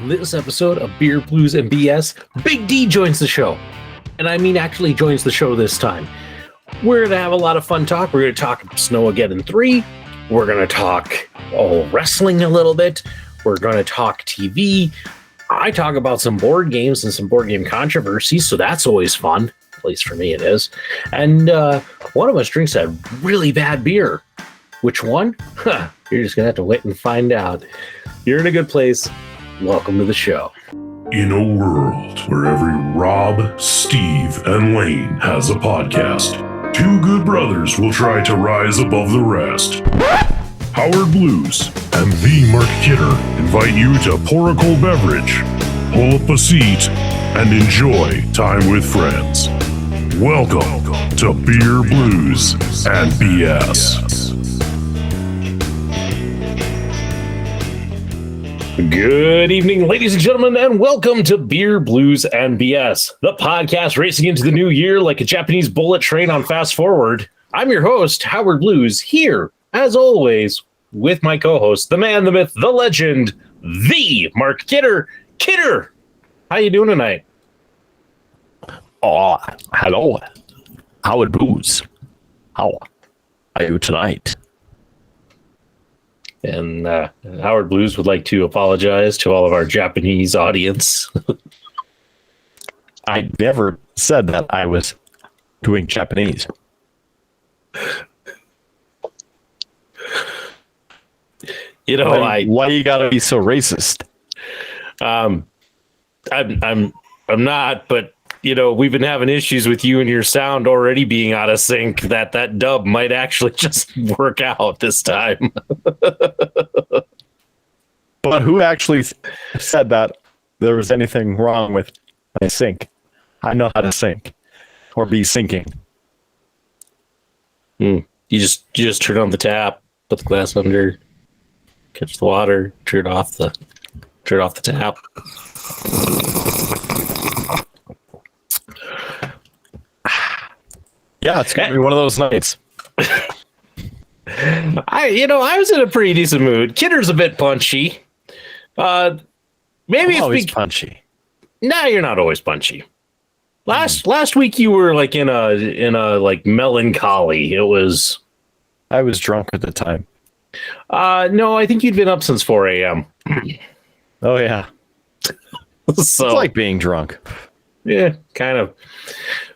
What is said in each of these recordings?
On this episode of Beer, Blues, and BS, Big D joins the show. And I mean actually joins the show this time. We're going to have a lot of fun talk. We're going to talk Snowmageddon 3. We're going to talk wrestling a little bit. We're going to talk TV. I talk about some board games and some board game controversies, so that's always fun. At least for me it is. And one of us drinks a really bad beer. Which one? You're just going to have to wait and find out. You're in a good place. Welcome to the show. In a world where every Rob, Steve, and Lane has a podcast, two good brothers will try to rise above the rest. Howard Blues and the Mark Kidder invite you to pour a cold beverage, pull up a seat, and enjoy time with friends. Welcome to Beer, Blues, and BS. Good evening, ladies and gentlemen, and welcome to Beer, Blues, and BS, the podcast racing into the new year like a Japanese bullet train on fast forward. I'm your host, Howard Blues, here, as always, with my co-host, the man, the myth, the legend, the Mark Kidder. Kidder, how you doing tonight? Oh, hello, Howard Blues. How are you tonight? And Howard Blues would like to apologize to all of our Japanese audience. I never said that I was doing Japanese. You know, why you gotta be so racist? I'm not, but you know, we've been having issues with you and your sound already being out of sync. That dub might actually just work out this time. But who actually said that there was anything wrong with my sync? I know how to sync or be syncing. You just turn on the tap, put the glass under, catch the water, turn off the tap. Yeah, it's gonna be one of those nights. I was in a pretty decent mood. Kidder's a bit punchy. Maybe it's always punchy. Nah, you're not always punchy. Last week you were like in a like melancholy. I was drunk at the time. No, I think you'd been up since 4 a.m. Oh yeah. So it's like being drunk. Yeah, kind of.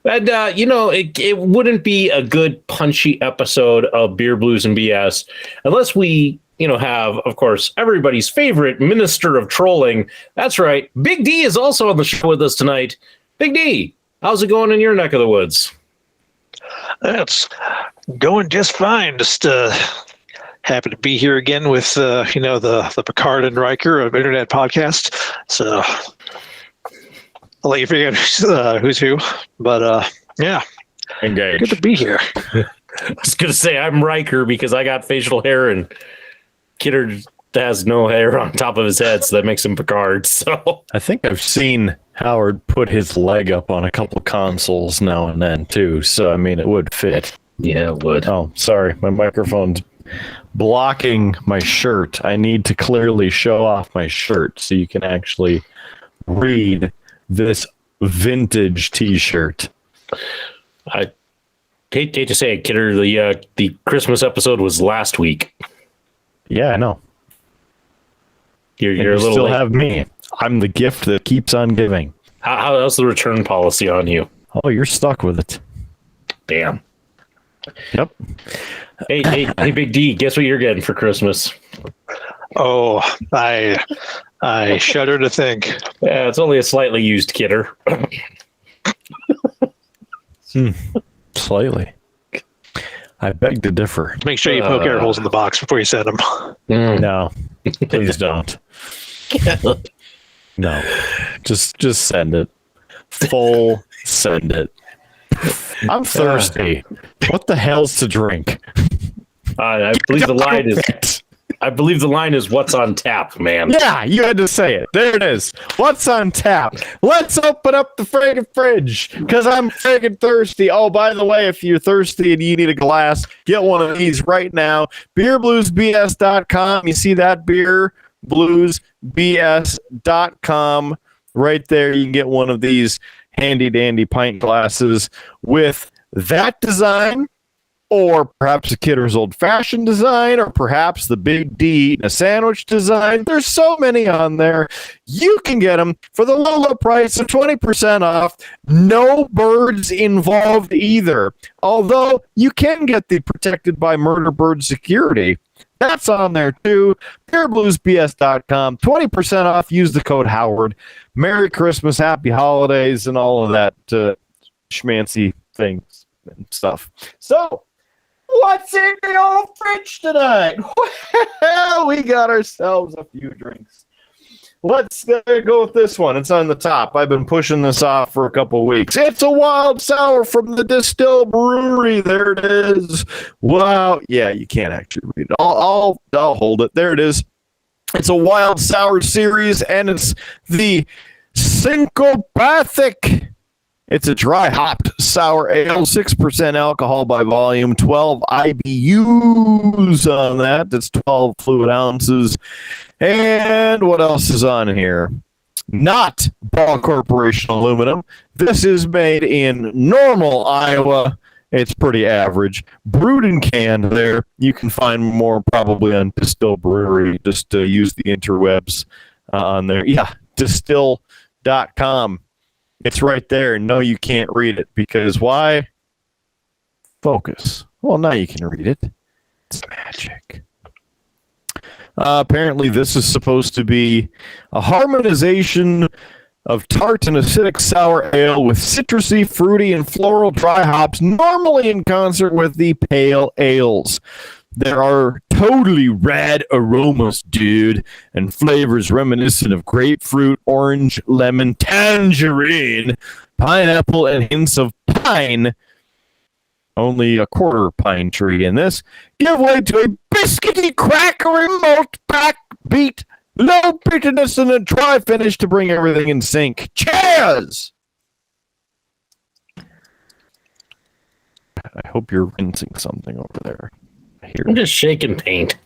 And, it wouldn't be a good punchy episode of Beer, Blues, and BS unless we, have, of course, everybody's favorite minister of trolling. That's right. Big D is also on the show with us tonight. Big D, how's it going in your neck of the woods? It's going just fine. Just happy to be here again with, the Picard and Riker of Internet Podcast. So I'll let you figure out who's who, but yeah, engaged. Good to be here. I was gonna say I'm Riker because I got facial hair and Kidder has no hair on top of his head, so that makes him Picard. So I think I've seen Howard put his leg up on a couple consoles now and then too. So I mean, it would fit. Yeah, it would. Oh, sorry, my microphone's blocking my shirt. I need to clearly show off my shirt so you can actually read this vintage T-shirt. I hate to say it, Kidder. The Christmas episode was last week. Yeah, I know. You're a little still late. Have me. I'm the gift that keeps on giving. How's the return policy on you? Oh, you're stuck with it. Damn. Yep. Hey, Big D. Guess what you're getting for Christmas? Oh, I shudder to think. Yeah, it's only a slightly used Kidder. Slightly. I beg to differ. Make sure you poke air holes in the box before you send them. No, please don't. No, just send it. Full send it. I'm thirsty. What the hell's to drink? I believe the line is. I believe the line is "What's on tap, man." Yeah, you had to say it. There it is. What's on tap? Let's open up the friggin' fridge because I'm friggin' thirsty. Oh, by the way, if you're thirsty and you need a glass, get one of these right now. BeerBluesBS.com. You see that beer bluesbs.com. Right there, you can get one of these handy dandy pint glasses with that design, or perhaps a Kidder's Old Fashioned design, or perhaps the Big D eating a sandwich design. There's so many on there. You can get them for the low, low price of 20% off. No birds involved either. Although you can get the Protected by Murder Bird security. That's on there too. PureBluesBS.com. 20% off. Use the code Howard. Merry Christmas, Happy Holidays, and all of that schmancy things and stuff. So, what's in the old fridge tonight? Well, we got ourselves a few drinks. Let's go with this one. It's on the top. I've been pushing this off for a couple weeks. It's a wild sour from the Distill Brewery. There it is. Wow. Yeah, you can't actually read it. I'll hold it. There it is. It's a wild sour series, and it's the Syncopathic. It's a dry hopped sour ale, 6% alcohol by volume, 12 IBUs on that. That's 12 fluid ounces. And what else is on here? Not Ball Corporation aluminum. This is made in Normal, Iowa. It's pretty average. Brewed and canned there. You can find more probably on Distill Brewery. Just use the interwebs on there. Yeah, distill.com. It's right there. No, you can't read it because why? Focus. Well, now you can read it. It's magic. Apparently, this is supposed to be a harmonization of tart and acidic sour ale with citrusy, fruity, and floral dry hops, normally in concert with the pale ales. There are totally rad aromas, dude, and flavors reminiscent of grapefruit, orange, lemon, tangerine, pineapple, and hints of pine. Only a quarter pine tree in this. Give way to a biscuity, crackery malt pack beat, low bitterness, and a dry finish to bring everything in sync. Cheers! I hope you're rinsing something over there. I'm just shaking paint.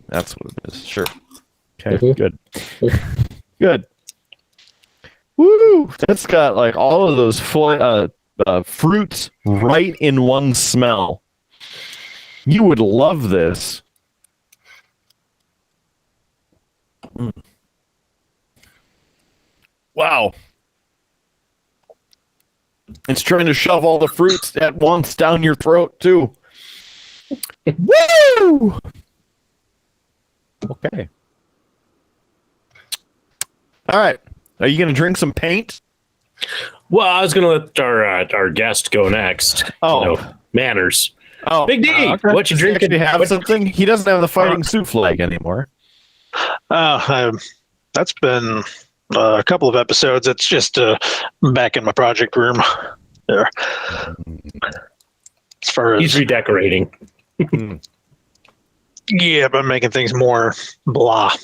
That's what it is. Sure. Okay, good. Good. Woo! That's got like all of those fruits right in one smell. You would love this. Wow. It's trying to shove all the fruits at once down your throat, too. Woo! Okay. All right. Are you going to drink some paint? Well, I was going to let our guest go next. Oh. Manners. Oh, Big D, okay. what you drinking? Does he have something? He doesn't have the fighting Sioux flag anymore. That's been a couple of episodes. It's just back in my project room there. As far as he's redecorating. Yeah, but I'm making things more blah,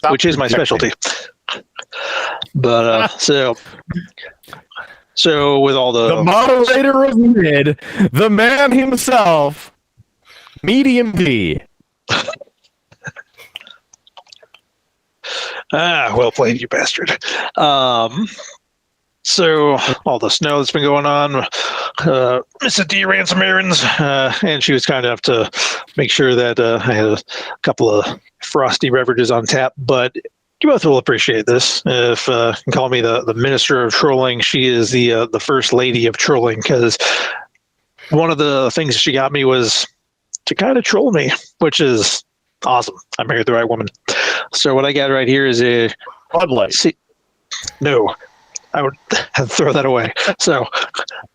which is my specialty. But so with all the moderator of mid, the man himself, Medium D. Well played, you bastard. So all the snow that's been going on, Mrs. D ran some errands, and she was kind enough to make sure that I had a couple of frosty beverages on tap. But you both will appreciate this. If you can call me the minister of trolling, she is the first lady of trolling, because one of the things she got me was to kind of troll me, which is awesome. I married the right woman. So what I got right here is a Bud Light. No, I would throw that away. So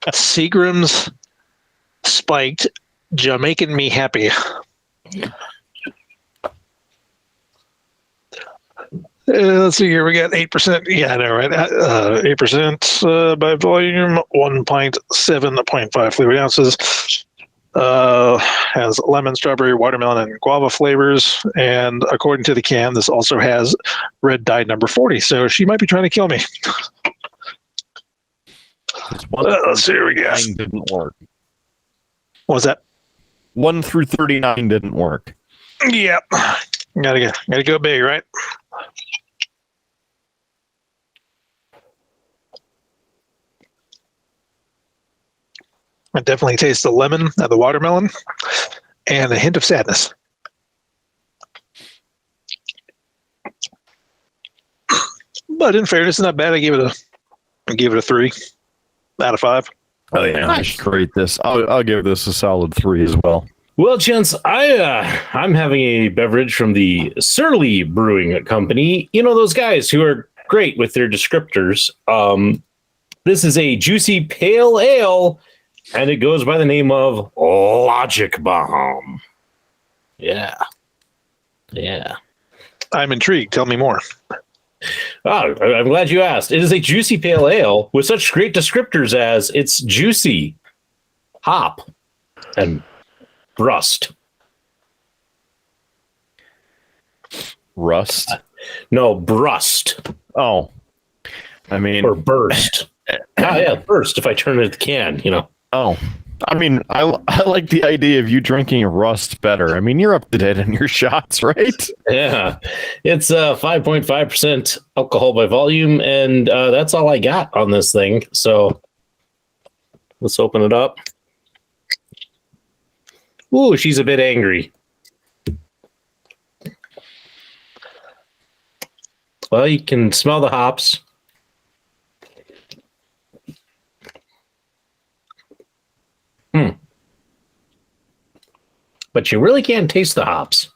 Seagram's Spiked Jamaican Me Happy. Let's see here. We got 8%. Yeah, I know, right? 8% by volume, 1.7.5 fluid ounces. Has lemon, strawberry, watermelon, and guava flavors. And according to the can, this also has red dye number 40. So she might be trying to kill me. Let's see what we got. Didn't work. What was that? 1 through 39 didn't work. Yep. Gotta go big, right? I definitely taste the lemon and the watermelon and a hint of sadness. But in fairness, it's not bad. I gave it a 3 out of 5. Oh yeah, I should rate this. I'll give this a solid 3 as well. Well, gents, I'm having a beverage from the Surly Brewing Company. You know those guys who are great with their descriptors. This is a juicy pale ale, and it goes by the name of Logic Bomb. Yeah. I'm intrigued. Tell me more. Oh, I'm glad you asked. It is a juicy pale ale with such great descriptors as it's juicy, hop, and rust. Rust? No, brust. Oh. I mean... Or burst. Burst if I turn it at the can, you know. Oh. I mean, I like the idea of you drinking rust better. I mean, you're up to date on your shots, right? Yeah. It's 5.5% alcohol by volume, and that's all I got on this thing. So let's open it up. Ooh, she's a bit angry. Well, you can smell the hops. But you really can't taste the hops.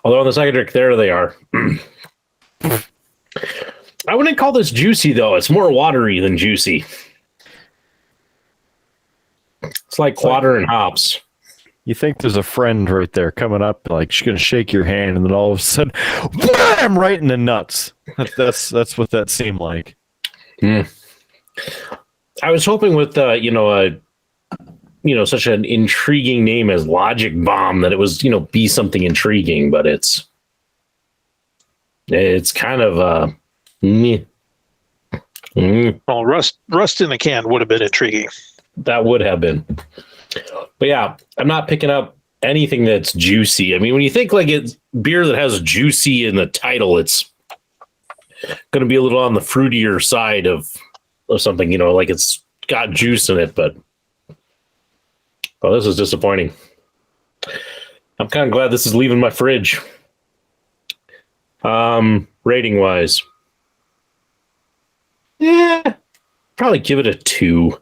Although on the second drink, there they are. I wouldn't call this juicy, though. It's more watery than juicy. It's like water and hops. You think there's a friend right there coming up, like she's gonna shake your hand, and then all of a sudden, wham! Right in the nuts. That's what that seemed like. I was hoping with such an intriguing name as Logic Bomb that it was be something intriguing, but it's kind of meh. Well, rust in the can would have been intriguing. That would have been. But yeah, I'm not picking up anything that's juicy. I mean, when you think like it's beer that has juicy in the title, it's going to be a little on the fruitier side of something, like it's got juice in it, but this is disappointing. I'm kind of glad this is leaving my fridge. Rating wise, probably give it a 2.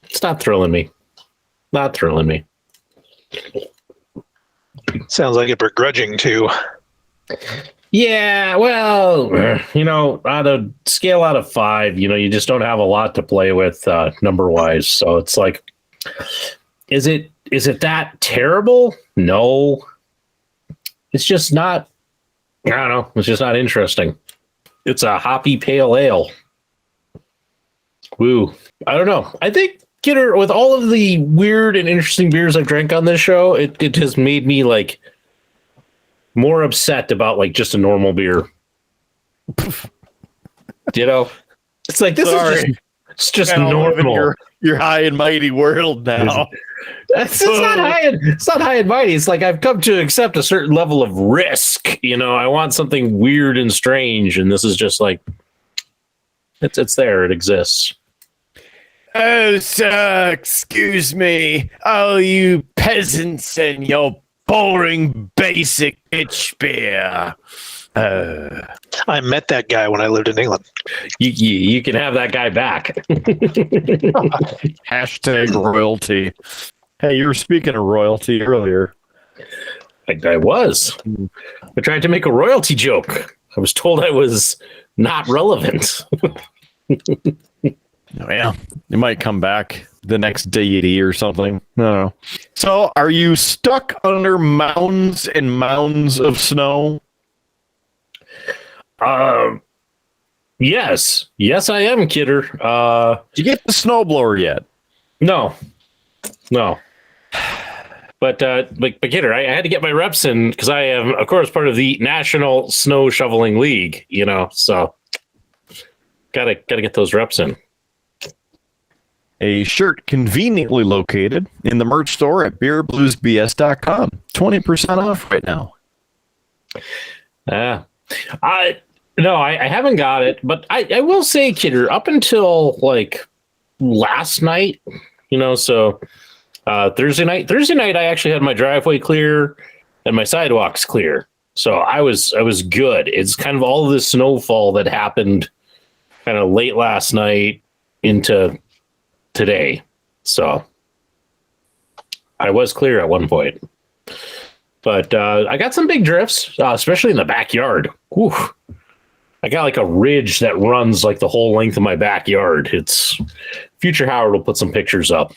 It's not thrilling me. Sounds like a begrudging 2. Yeah, well, on a scale out of 5, you just don't have a lot to play with number wise. So it's like, is it that terrible? No, it's just not. I don't know. It's just not interesting. It's a hoppy pale ale. Woo. I don't know. I think, Kidder, with all of the weird and interesting beers I've drank on this show, it has made me like more upset about like just a normal beer. It's like this it's just normal. Your high and mighty world now. It's not high and mighty. It's like I've come to accept a certain level of risk. I want something weird and strange, and this is just like it's there. It exists. Oh, sir, excuse me. Oh, you peasants and your boring, basic bitch beer. I met that guy when I lived in England. You can have that guy back. Hashtag royalty. Hey, you were speaking of royalty earlier. I was. I tried to make a royalty joke. I was told I was not relevant. Oh, yeah, you might come back the next deity or something. I don't know. So, are you stuck under mounds and mounds of snow? Yes, I am, Kidder. Did you get the snowblower yet? No. But Kidder, I had to get my reps in because I am, of course, part of the National Snow Shoveling League. So gotta get those reps in. a shirt conveniently located in the merch store at beerbluesbs.com. 20% off right now. I haven't got it, but I will say, Kidder, up until like last night, so Thursday night, I actually had my driveway clear and my sidewalks clear. So I was good. It's kind of all of this snowfall that happened kind of late last night into today. So I was clear at one point. But I got some big drifts, especially in the backyard. Whew. I got like a ridge that runs like the whole length of my backyard. It's Future Howard will put some pictures up.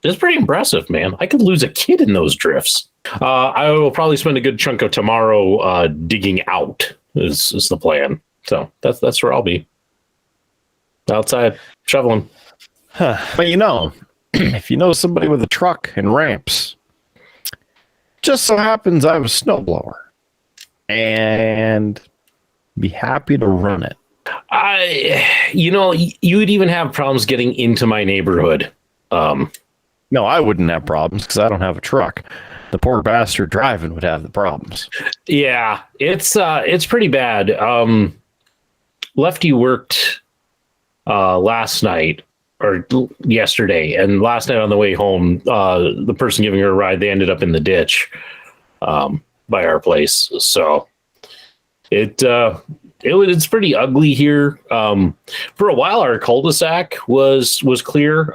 It's pretty impressive, man. I could lose a kid in those drifts. I will probably spend a good chunk of tomorrow digging out is the plan. So that's where I'll be. Outside shoveling. But if you know somebody with a truck and ramps, just so happens I have a snowblower and be happy to run it. You would even have problems getting into my neighborhood. No, I wouldn't have problems because I don't have a truck. The poor bastard driving would have the problems. Yeah, it's pretty bad. Lefty worked last night or yesterday, and last night on the way home, the person giving her a ride, they ended up in the ditch by our place. So it's pretty ugly here. For a while, our cul-de-sac was clear.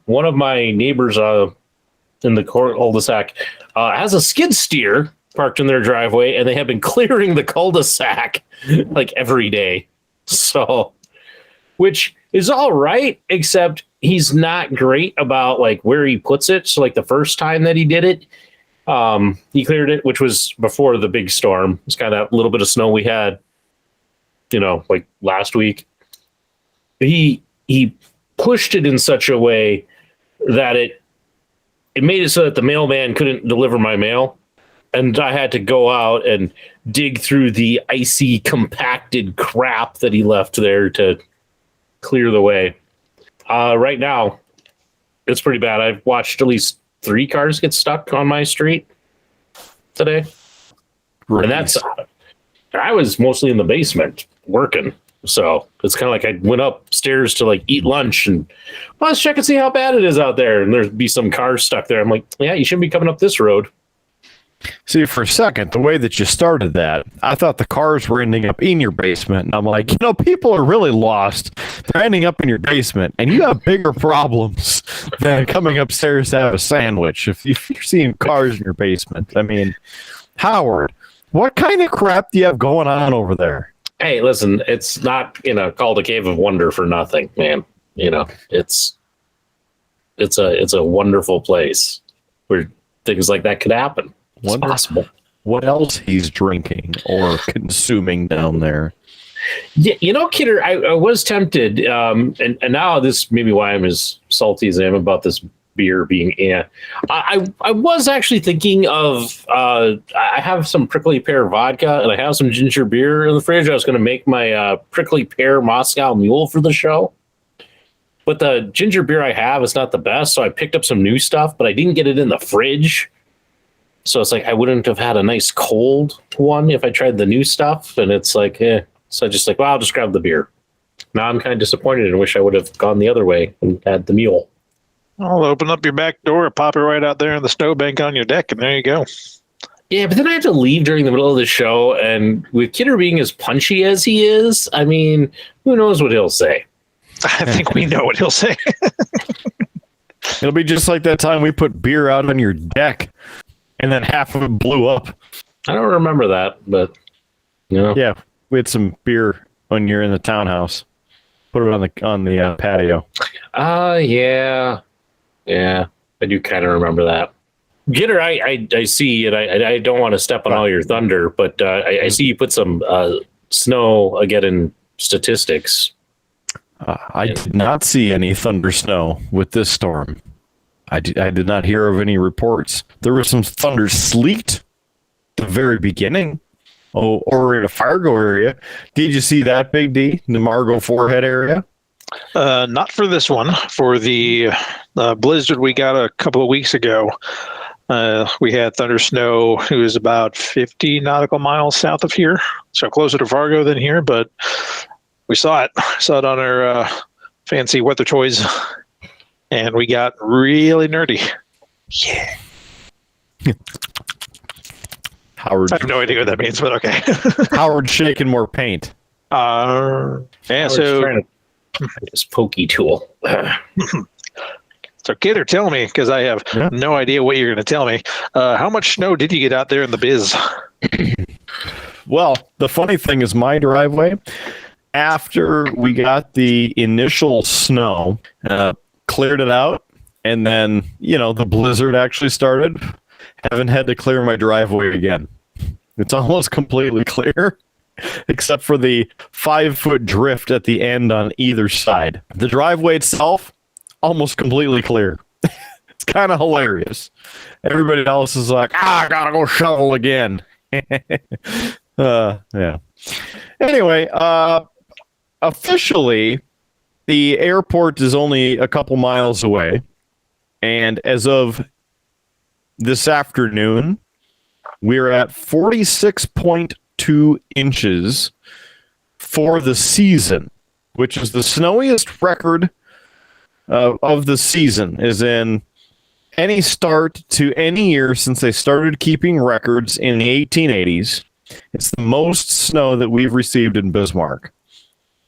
One of my neighbors in the cul-de-sac has a skid steer parked in their driveway, and they have been clearing the cul-de-sac like every day. So, which is all right, except he's not great about like where he puts it. So like the first time that he did it, he cleared it, which was before the big storm. It's kind of that little bit of snow we had, like last week. He pushed it in such a way that it made it so that the mailman couldn't deliver my mail. And I had to go out and dig through the icy, compacted crap that he left there to clear the way. Right now, it's pretty bad. I've watched at least 3 cars get stuck on my street today. Right. And I was mostly in the basement working. So it's kind of like I went upstairs to like eat lunch and let's check and see how bad it is out there. And there'd be some cars stuck there. I'm like, yeah, you shouldn't be coming up this road. See, for a second, the way that you started that, I thought the cars were ending up in your basement. And I'm like, people are really lost. They're ending up in your basement. And you have bigger problems than coming upstairs to have a sandwich. If you're seeing cars in your basement. I mean, Howard, what kind of crap do you have going on over there? Hey, listen, it's not, called a cave of wonder for nothing, man. It's a wonderful place where things like that could happen. It's possible. What else he's drinking or consuming down there? Yeah, Kidder, I was tempted, and now this may be why I'm as salty as I am about this beer being I was actually thinking of I have some prickly pear vodka and I have some ginger beer in the fridge. I was going to make my prickly pear Moscow Mule for the show, but the ginger beer I have is not the best, so I picked up some new stuff, but I didn't get it in the fridge. So it's like I wouldn't have had a nice cold one if I tried the new stuff. And it's like, So I just like, well, I'll just grab the beer. Now I'm kind of disappointed and wish I would have gone the other way and had the mule. I'll open up your back door, pop it right out there in the snowbank on your deck, and there you go. Yeah, but then I have to leave during the middle of the show. And with Kidder being as punchy as he is, I mean, who knows what he'll say? I think we know what he'll say. It'll be just like that time we put beer out on your deck. And then half of it blew up. I don't remember that, but Yeah, we had some beer when you're in the townhouse. Put it on the patio. Yeah, I do kind of remember that. Gitter, I see, and I don't want to step on all your thunder, but I see you put some snow again in statistics. I did not see any thunder snow with this storm. I did not hear of any reports. There was some thunder sleet at the very beginning. Over in the Fargo area. Did you see that, Big D? In the Margo forehead area? Not for this one. For the blizzard we got a couple of weeks ago, we had thunder snow. It was about 50 nautical miles south of here, so closer to Fargo than here, but we saw it. Saw it on our fancy weather toys, and we got really nerdy. Yeah. Howard. I have no idea what that means, but okay. Howard shaking more paint. Yeah, Howard's so trying to this pokey tool. it's okay they're telling me because I have no idea what you're going to tell me. How much snow did you get out there in the biz? Well, the funny thing is my driveway, after we got the initial snow, cleared it out, and then, the blizzard actually started, haven't had to clear my driveway again. It's almost completely clear, except for the 5-foot drift at the end on either side. The driveway itself, almost completely clear. It's kind of hilarious. Everybody else is like, I gotta go shovel again. Yeah. Anyway, officially, the airport is only a couple miles away. And as of this afternoon, we're at 46.2 inches for the season, which is the snowiest record of the season, as in any start to any year since they started keeping records in the 1880s. It's the most snow that we've received in Bismarck.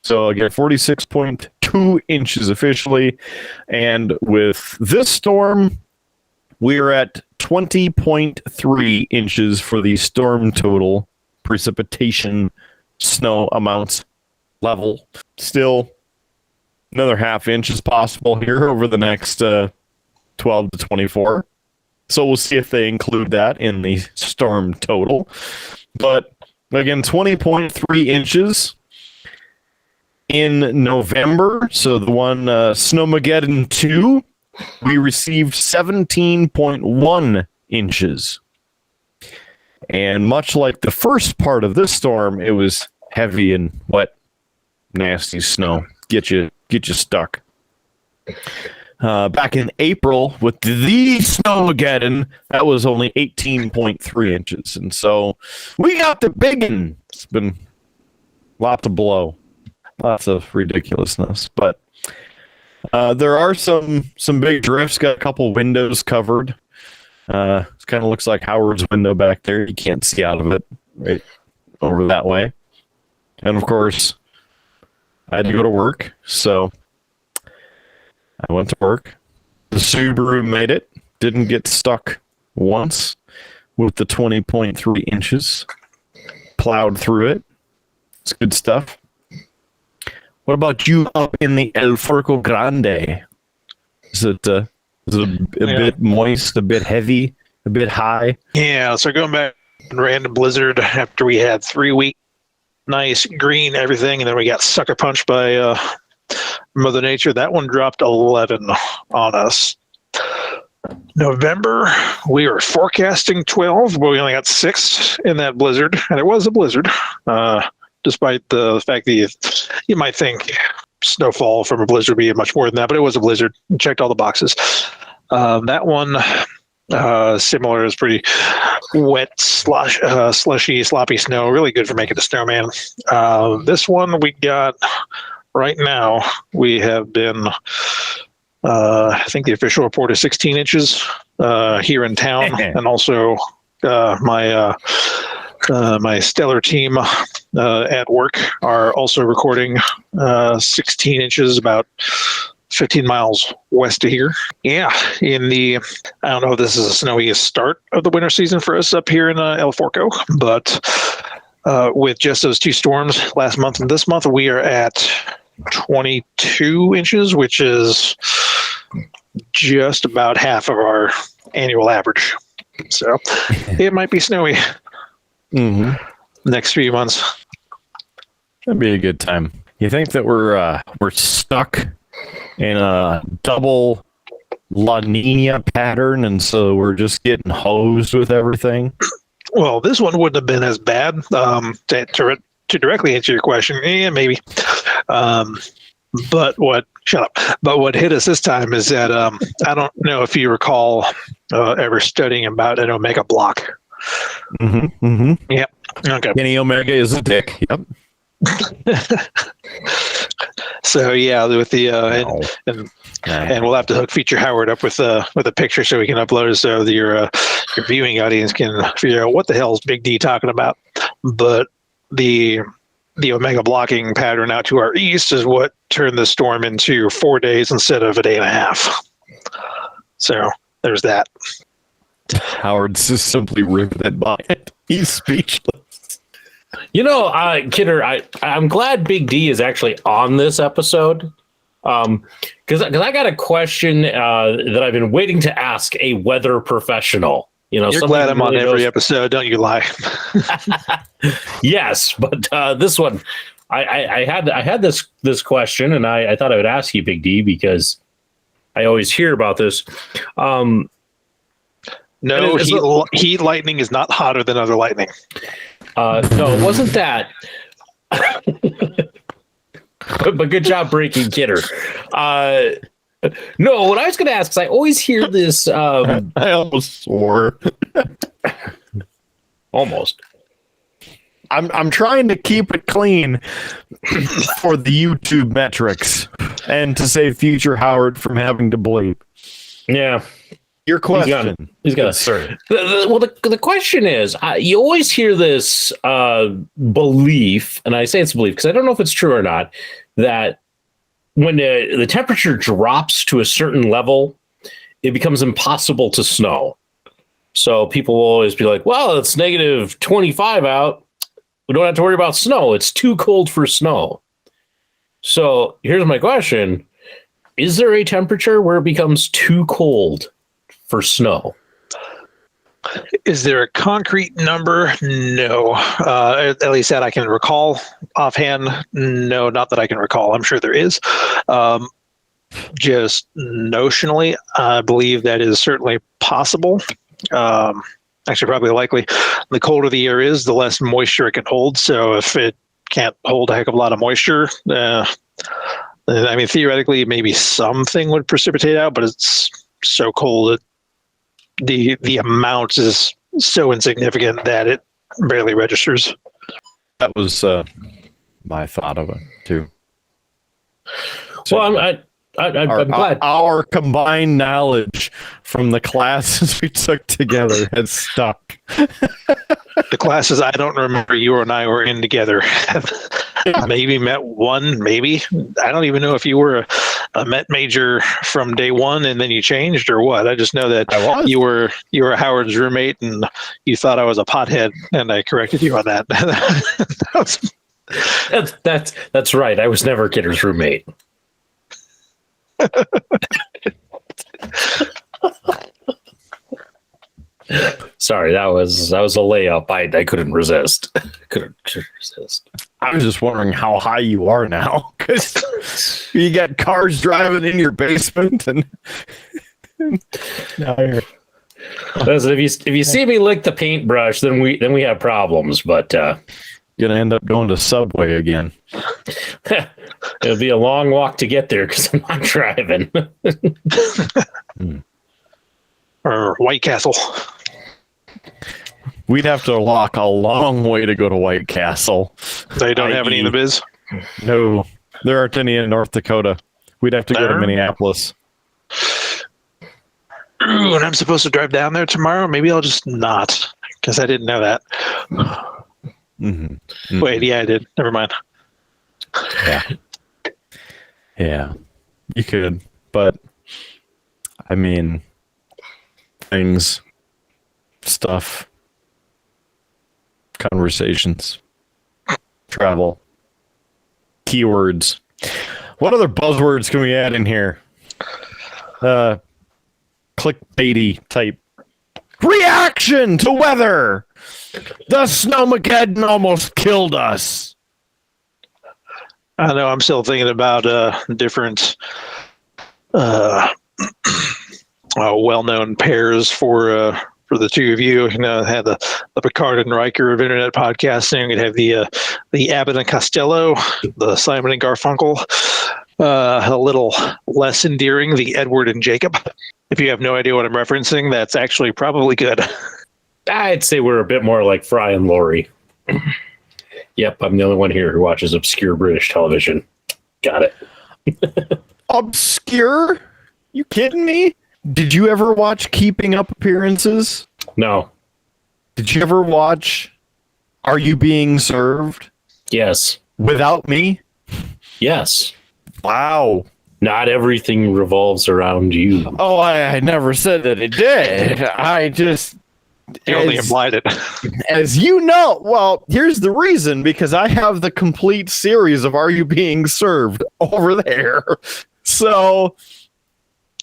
So again, 46.2 inches officially. And with this storm, we're at 20.3 inches for the storm total precipitation snow amounts level. Still another half inch is possible here over the next 12 to 24. So we'll see if they include that in the storm total. But again, 20.3 inches in November. So the one Snowmageddon 2, we received 17.1 inches. And much like the first part of this storm, it was heavy and wet, nasty snow. Get you stuck. Back in April with the Snowmageddon, that was only 18.3 inches. And so we got the big one. It's been lots of blow. Lots of ridiculousness. But there are some big drifts. Got a couple windows covered. It kind of looks like Howard's window back there. You can't see out of it right over that way. And of course, I had to go to work, so I went to work. The Subaru made it. Didn't get stuck once with the 20.3 inches. Plowed through it. It's good stuff. What about you up in the El Forco Grande? Is it a bit moist, a bit heavy, a bit high? Yeah, so going back random blizzard after we had 3 weeks, nice green everything, and then we got sucker punched by Mother Nature. That one dropped 11 on us. November, we were forecasting 12, but we only got 6 in that blizzard, and it was a blizzard, despite the fact that you might think snowfall from a blizzard would be much more than that, but it was a blizzard. It checked all the boxes. That one, similar, is pretty wet, slushy, sloppy snow. Really good for making a snowman. This one we got right now. We have been, I think the official report is 16 inches here in town, and also my stellar team at work are also recording 16 inches, about 15 miles west of here. Yeah, I don't know if this is the snowiest start of the winter season for us up here in El Forco, but with just those 2 storms last month and this month, we are at 22 inches, which is just about half of our annual average. So it might be snowy next few months. That'd be a good time. You think that we're stuck in a double La Nina pattern, and so we're just getting hosed with everything? Well, this one wouldn't have been as bad. To directly answer your question, maybe. But what hit us this time is that I don't know if you recall ever studying about an omega block. Mm-hmm, mm-hmm. Yep. Okay. Kenny Omega is a dick. Yep. So yeah, with the and we'll have to hook Feature Howard up with a picture so we can upload it so that your viewing audience can figure out what the hell is Big D talking about. But the omega blocking pattern out to our east is what turned the storm into 4 days instead of a day and a half. So there's that. Howard's just simply riveted by it. He's speechless. You know, Kidder, I'm glad Big D is actually on this episode. Because I got a question that I've been waiting to ask a weather professional. You know, you're glad I'm on every episode, don't you lie? Yes, but this one, I had this question, and I thought I would ask you, Big D, because I always hear about this. No, heat lightning is not hotter than other lightning. No, it wasn't that. But good job breaking Kidder. No, what I was going to ask is I always hear this. I almost swore. Almost. I'm trying to keep it clean for the YouTube metrics and to save Future Howard from having to bleep. Yeah. Your question. He's got sir. The question is, you always hear this belief, and I say it's a belief because I don't know if it's true or not, that when the temperature drops to a certain level, it becomes impossible to snow. So people will always be like, well, it's negative 25 out. We don't have to worry about snow. It's too cold for snow. So here's my question. Is there a temperature where it becomes too cold for snow? Is there a concrete number? No. At least that I can recall offhand. No, not that I can recall. I'm sure there is. Just notionally, I believe that is certainly possible. Actually, probably likely. The colder the air is, the less moisture it can hold. So if it can't hold a heck of a lot of moisture, I mean, theoretically, maybe something would precipitate out, but it's so cold that the amount is so insignificant that it barely registers. That was my thought of it too. So, well, I'm glad our combined knowledge from the classes we took together has stuck. The classes I don't remember you and I were in together. Maybe met one, maybe. I don't even know if you were a Met major from day one and then you changed or what. I just know that you were Howard's roommate and you thought I was a pothead and I corrected you on that. That's right. I was never Kidder's roommate. Sorry, that was a layup. I couldn't resist. Couldn't resist. I was just wondering how high you are now, because you got cars driving in your basement, and now you're. Listen, if you see me lick the paintbrush, then we have problems. But gonna end up going to Subway again. It'll be a long walk to get there because I'm not driving. Or White Castle. We'd have to walk a long way to go to White Castle. They don't have any in the biz? No, there aren't any in North Dakota. We'd have to go to Minneapolis. Ooh, and I'm supposed to drive down there tomorrow? Maybe I'll just not, because I didn't know that. Mm-hmm. Mm-hmm. Wait, yeah, I did. Never mind. Yeah, you could, but I mean, things, stuff, conversations, travel, keywords. What other buzzwords can we add in here? Clickbaity type. Reaction to weather. The Snowmageddon almost killed us. I know. I'm still thinking about different well-known pairs for the two of you. You know, had the Picard and Riker of internet podcasting. You'd have the Abbott and Costello, the Simon and Garfunkel. a little less endearing, the Edward and Jacob. If you have no idea what I'm referencing, that's actually probably good. I'd say we're a bit more like Fry and Laurie. Yep, I'm the only one here who watches obscure British television. Got it. Obscure? You kidding me? Did you ever watch Keeping Up Appearances? No. Did you ever watch Are You Being Served? Yes. Without me? Yes. Wow. Not everything revolves around you. Oh, I never said that it did. I just... You only implied it. As you know, well, here's the reason, because I have the complete series of Are You Being Served over there. So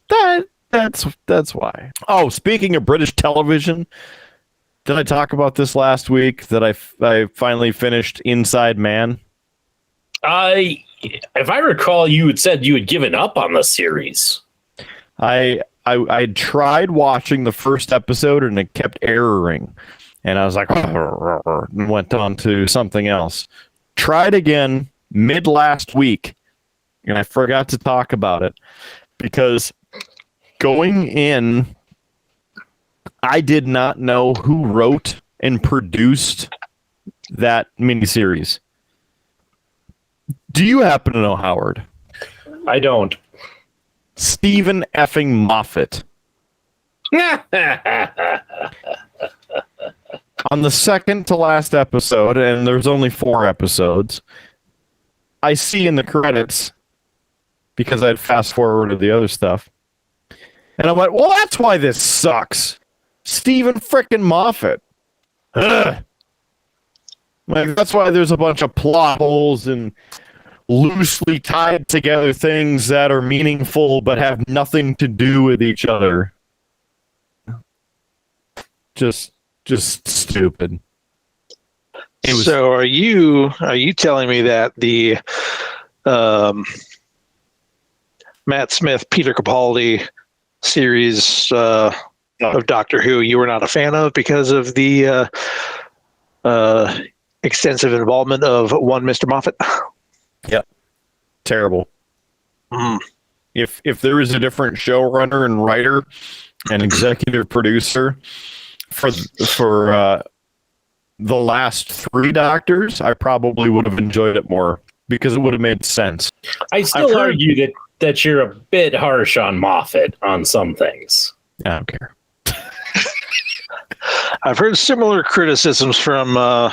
that's why. Oh, speaking of British television, did I talk about this last week that I finally finished Inside Man? If I recall, you had said you had given up on the series. I tried watching the first episode and it kept erroring, and I was like, and went on to something else. Tried again mid last week, and I forgot to talk about it because going in, I did not know who wrote and produced that miniseries. Do you happen to know, Howard? I don't. Stephen effing Moffat. On the second to last episode, and there's only 4 episodes, I see in the credits, because I'd fast forwarded the other stuff, and I went, well, that's why this sucks. Stephen frickin' Moffat. Ugh. Like, that's why there's a bunch of plot holes and loosely tied together things that are meaningful but have nothing to do with each other. Just stupid. So are you telling me that the Matt Smith, Peter Capaldi series of Doctor Who you were not a fan of because of the extensive involvement of one Mr. Moffat? Yep. Terrible. If there is a different showrunner and writer and executive producer for the last 3 Doctors, I probably would have enjoyed it more because it would have made sense. I still argue that you're a bit harsh on Moffat on some things. I don't care. I've heard similar criticisms from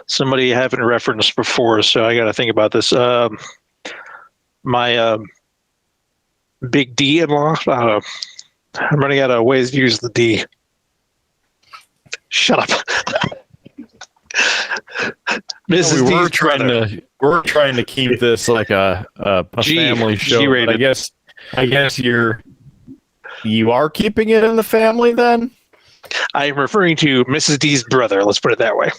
somebody I haven't referenced before, so I got to think about this. My big D-in-law. I'm running out of ways to use the D. Shut up. Mrs. D's we're trying to keep this like a family show. G-rated. I guess you are keeping it in the family then? I am referring to Mrs. D's brother. Let's put it that way.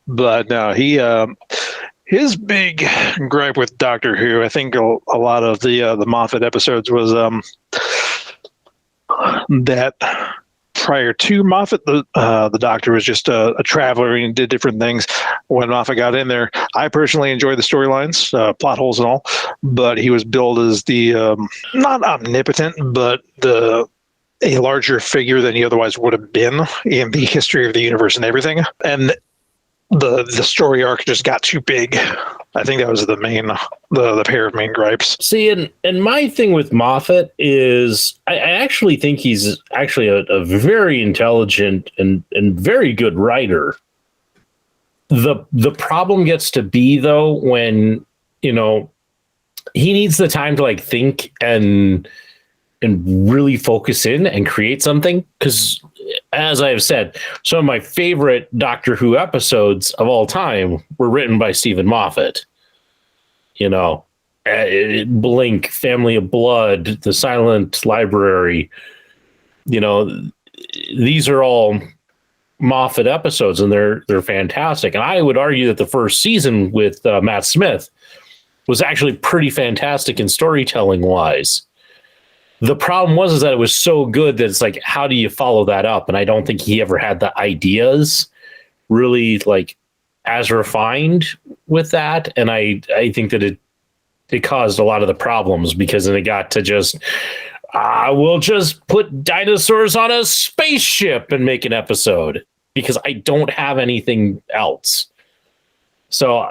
But no, his big gripe with Doctor Who, I think a lot of the Moffat episodes was that prior to Moffat, the Doctor was just a traveler and did different things. When Moffat got in there, I personally enjoyed the storylines, plot holes and all, but he was billed as the not omnipotent, but a larger figure than he otherwise would have been in the history of the universe and everything. And the story arc just got too big. I think that was the pair of main gripes. See, and my thing with Moffat is I actually think he's actually a very intelligent and very good writer. The problem gets to be, though, when, he needs the time to like think and really focus in and create something. Because, as I have said, some of my favorite Doctor Who episodes of all time were written by Stephen Moffat. Blink, Family of Blood, The Silent Library. These are all Moffat episodes, and they're fantastic. And I would argue that the first season with Matt Smith was actually pretty fantastic in storytelling wise. The problem was that it was so good that it's like, how do you follow that up? And I don't think he ever had the ideas really like as refined with that, and I think that it caused a lot of the problems, because then it got to just we'll just put dinosaurs on a spaceship and make an episode because I don't have anything else. So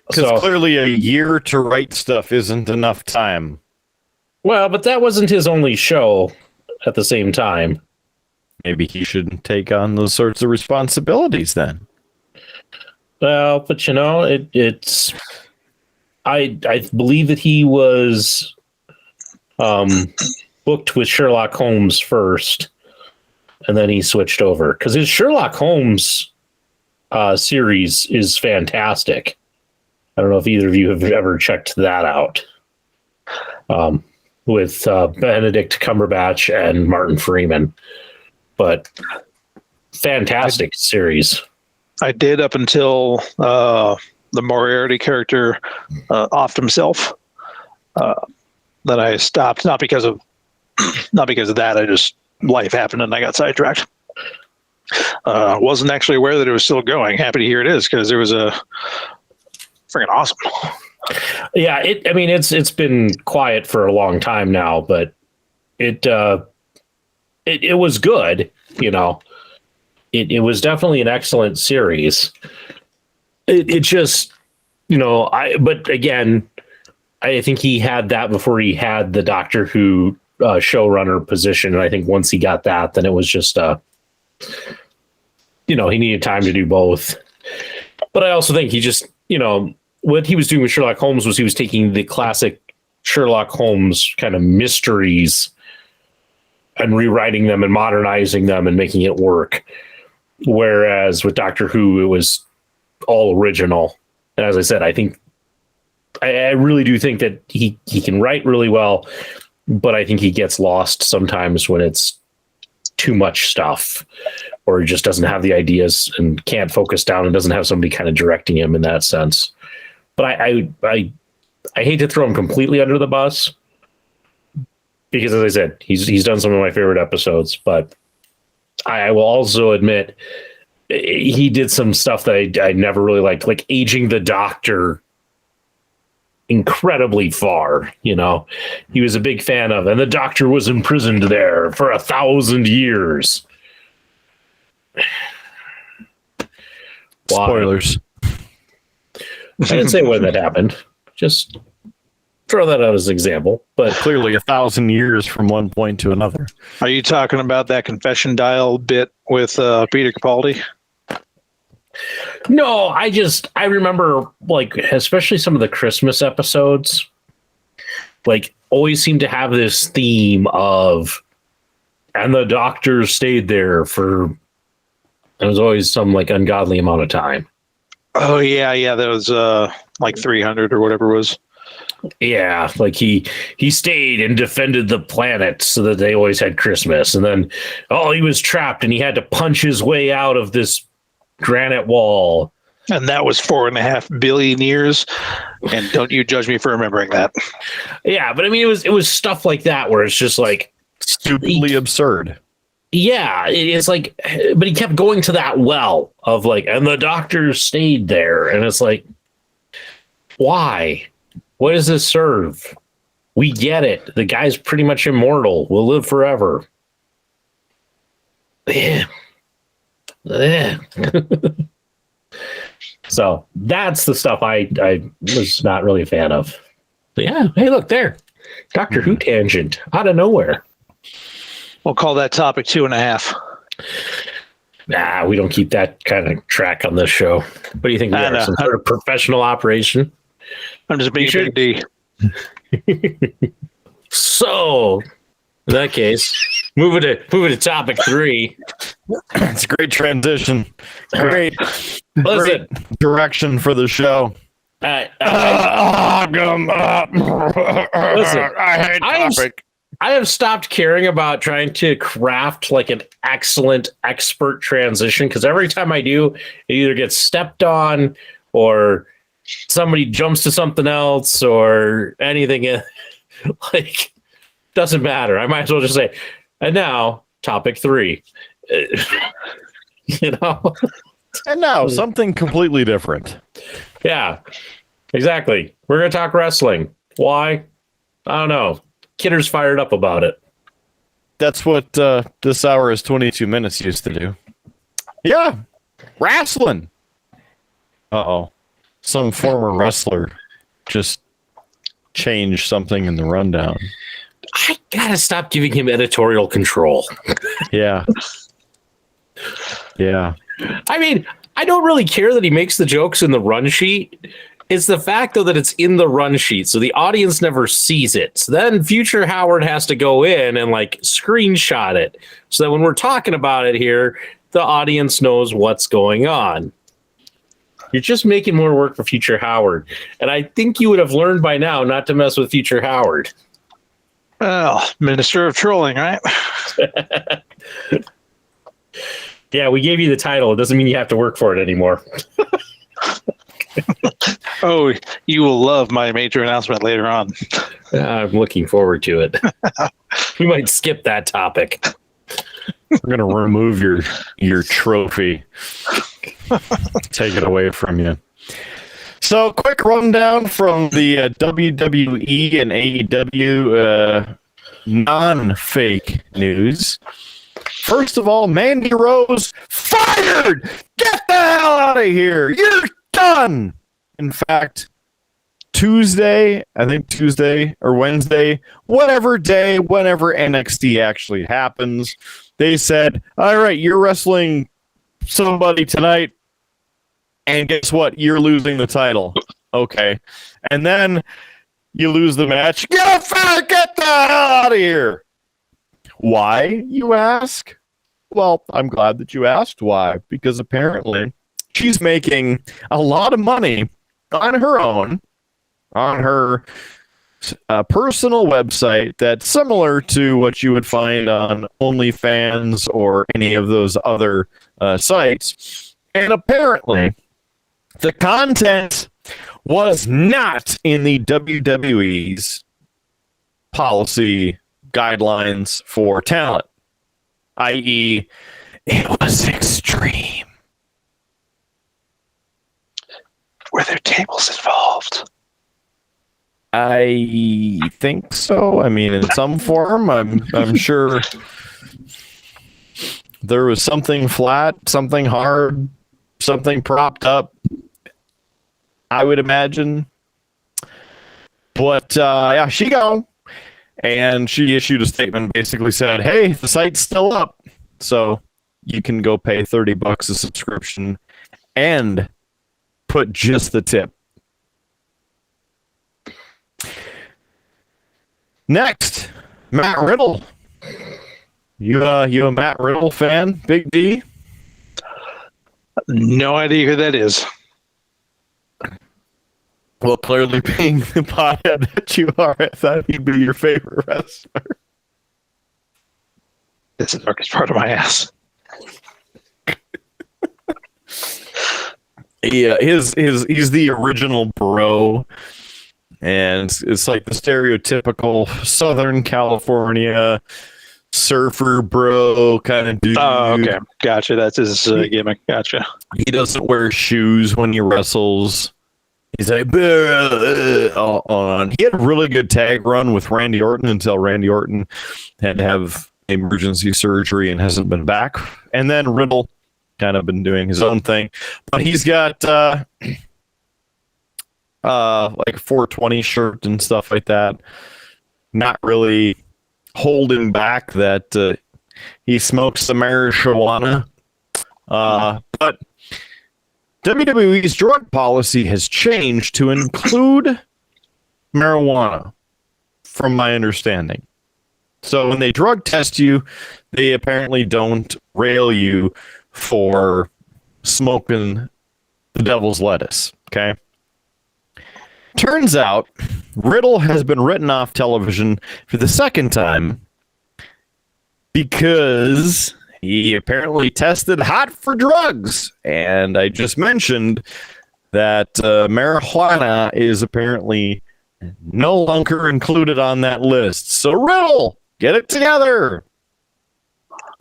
because clearly a year to write stuff isn't enough time. Well, but that wasn't his only show at the same time. Maybe he shouldn't take on those sorts of responsibilities then. Well, but it's I believe that he was booked with Sherlock Holmes first, and then he switched over because his Sherlock Holmes series is fantastic. I don't know if either of you have ever checked that out. With Benedict Cumberbatch and Martin Freeman, but fantastic series. I did up until the Moriarty character offed himself. Then I stopped, not because of that. I just, life happened and I got sidetracked. Wasn't actually aware that it was still going. Happy to hear it is, because it was a freaking awesome. Yeah, it's been quiet for a long time now, but it was good. It was definitely an excellent series. It just, but again, I think he had that before he had the Doctor Who showrunner position, and I think once he got that, then it was just he needed time to do both. But I also think he just, what he was doing with Sherlock Holmes was he was taking the classic Sherlock Holmes kind of mysteries and rewriting them and modernizing them and making it work. Whereas with Doctor Who, it was all original. And as I said, I think I really do think that he can write really well, but I think he gets lost sometimes when it's too much stuff, or he just doesn't have the ideas and can't focus down and doesn't have somebody kind of directing him in that sense. But I hate to throw him completely under the bus, because as I said, he's done some of my favorite episodes, but I will also admit he did some stuff that I never really liked, like aging the Doctor incredibly far. He was a big fan of, and the Doctor was imprisoned there for 1,000 years. Spoilers. I didn't say when that happened. Just throw that out as an example. But clearly 1,000 years from one point to another. Are you talking about that confession dial bit with Peter Capaldi? No, I remember, like, especially some of the Christmas episodes, like, always seem to have this theme of, and the Doctor stayed there for, it was always some, like, ungodly amount of time. Oh, yeah, that was, like 300 or whatever it was. Yeah, like he stayed and defended the planet so that they always had Christmas. And then, he was trapped and he had to punch his way out of this granite wall. And that was 4.5 billion years. And don't you judge me for remembering that. Yeah, but I mean, it was stuff like that where it's just like stupidly absurd. Yeah, it's like, but he kept going to that well of like, and the Doctor stayed there. And it's like, why? What does this serve? We get it. The guy's pretty much immortal. We'll live forever. Yeah. So that's the stuff I was not really a fan of. But yeah. Hey, look there. Doctor Who tangent out of nowhere. We'll call that topic 2.5. Nah, we don't keep that kind of track on this show. What do you think? We are some sort of professional operation? I'm just being a big D. So, in that case, moving to topic 3. It's a great transition. Great direction for the show. Listen, I hate topic. I have stopped caring about trying to craft like an excellent expert transition, because every time I do, it either gets stepped on or somebody jumps to something else or anything. Like, doesn't matter. I might as well just say, and now topic 3. And now, something completely different. Yeah, exactly. We're going to talk wrestling. Why? I don't know. Kidder's fired up about it. That's what this hour is 22 minutes used to do. Yeah, wrestling. Uh-oh. Some former wrestler just changed something in the rundown. I got to stop giving him editorial control. Yeah. Yeah. I mean, I don't really care that he makes the jokes in the run sheet. It's the fact, though, that it's in the run sheet, so the audience never sees it. So then future Howard has to go in and like screenshot it, so that when we're talking about it here, the audience knows what's going on. You're just making more work for future Howard, and I think you would have learned by now not to mess with future Howard. Well, Minister of Trolling, right? Yeah, we gave you the title. It doesn't mean you have to work for it anymore. Oh, you will love my major announcement later on. I'm looking forward to it. We might skip that topic. We're going to remove your trophy. Take it away from you. So, quick rundown from the WWE and AEW non-fake news. First of all, Mandy Rose fired! Get the hell out of here! You're done! In fact, Tuesday or Wednesday, whatever day, whenever NXT actually happens, they said, all right, you're wrestling somebody tonight, and guess what? You're losing the title. Okay. And then you lose the match. Get the hell out of here! Why, you ask? Well, I'm glad that you asked why, because apparently she's making a lot of money on her own, on her personal website that's similar to what you would find on OnlyFans or any of those other sites. And apparently, the content was not in the WWE's policy guidelines for talent, i.e., it was extreme. Were there tables involved? I think so. I mean, in some form, I'm sure there was something flat, something hard, something propped up, I would imagine. But yeah, she gone. And she issued a statement, basically said, hey, the site's still up, so you can go pay $30 a subscription and put just the tip. Next, Matt Riddle. You a Matt Riddle fan, Big D? No idea who that is. Well, clearly being the pothead that you are, I thought he'd be your favorite wrestler. This is the darkest part of my ass. Yeah, he's the original bro, and it's like the stereotypical Southern California surfer bro kind of dude. Oh, okay. Gotcha. That's his gimmick. Gotcha. He doesn't wear shoes when he wrestles. He's like, on. He had a really good tag run with Randy Orton until Randy Orton had to have emergency surgery and hasn't been back. And then Riddle kind of been doing his own thing. But he's got like a 420 shirt and stuff like that. Not really holding back that he smokes some marijuana. But WWE's drug policy has changed to include marijuana, from my understanding. So when they drug test you, they apparently don't rail you for smoking the devil's lettuce, okay? Turns out, Riddle has been written off television for the second time because he apparently tested hot for drugs. And I just mentioned that marijuana is apparently no longer included on that list. So Riddle, get it together.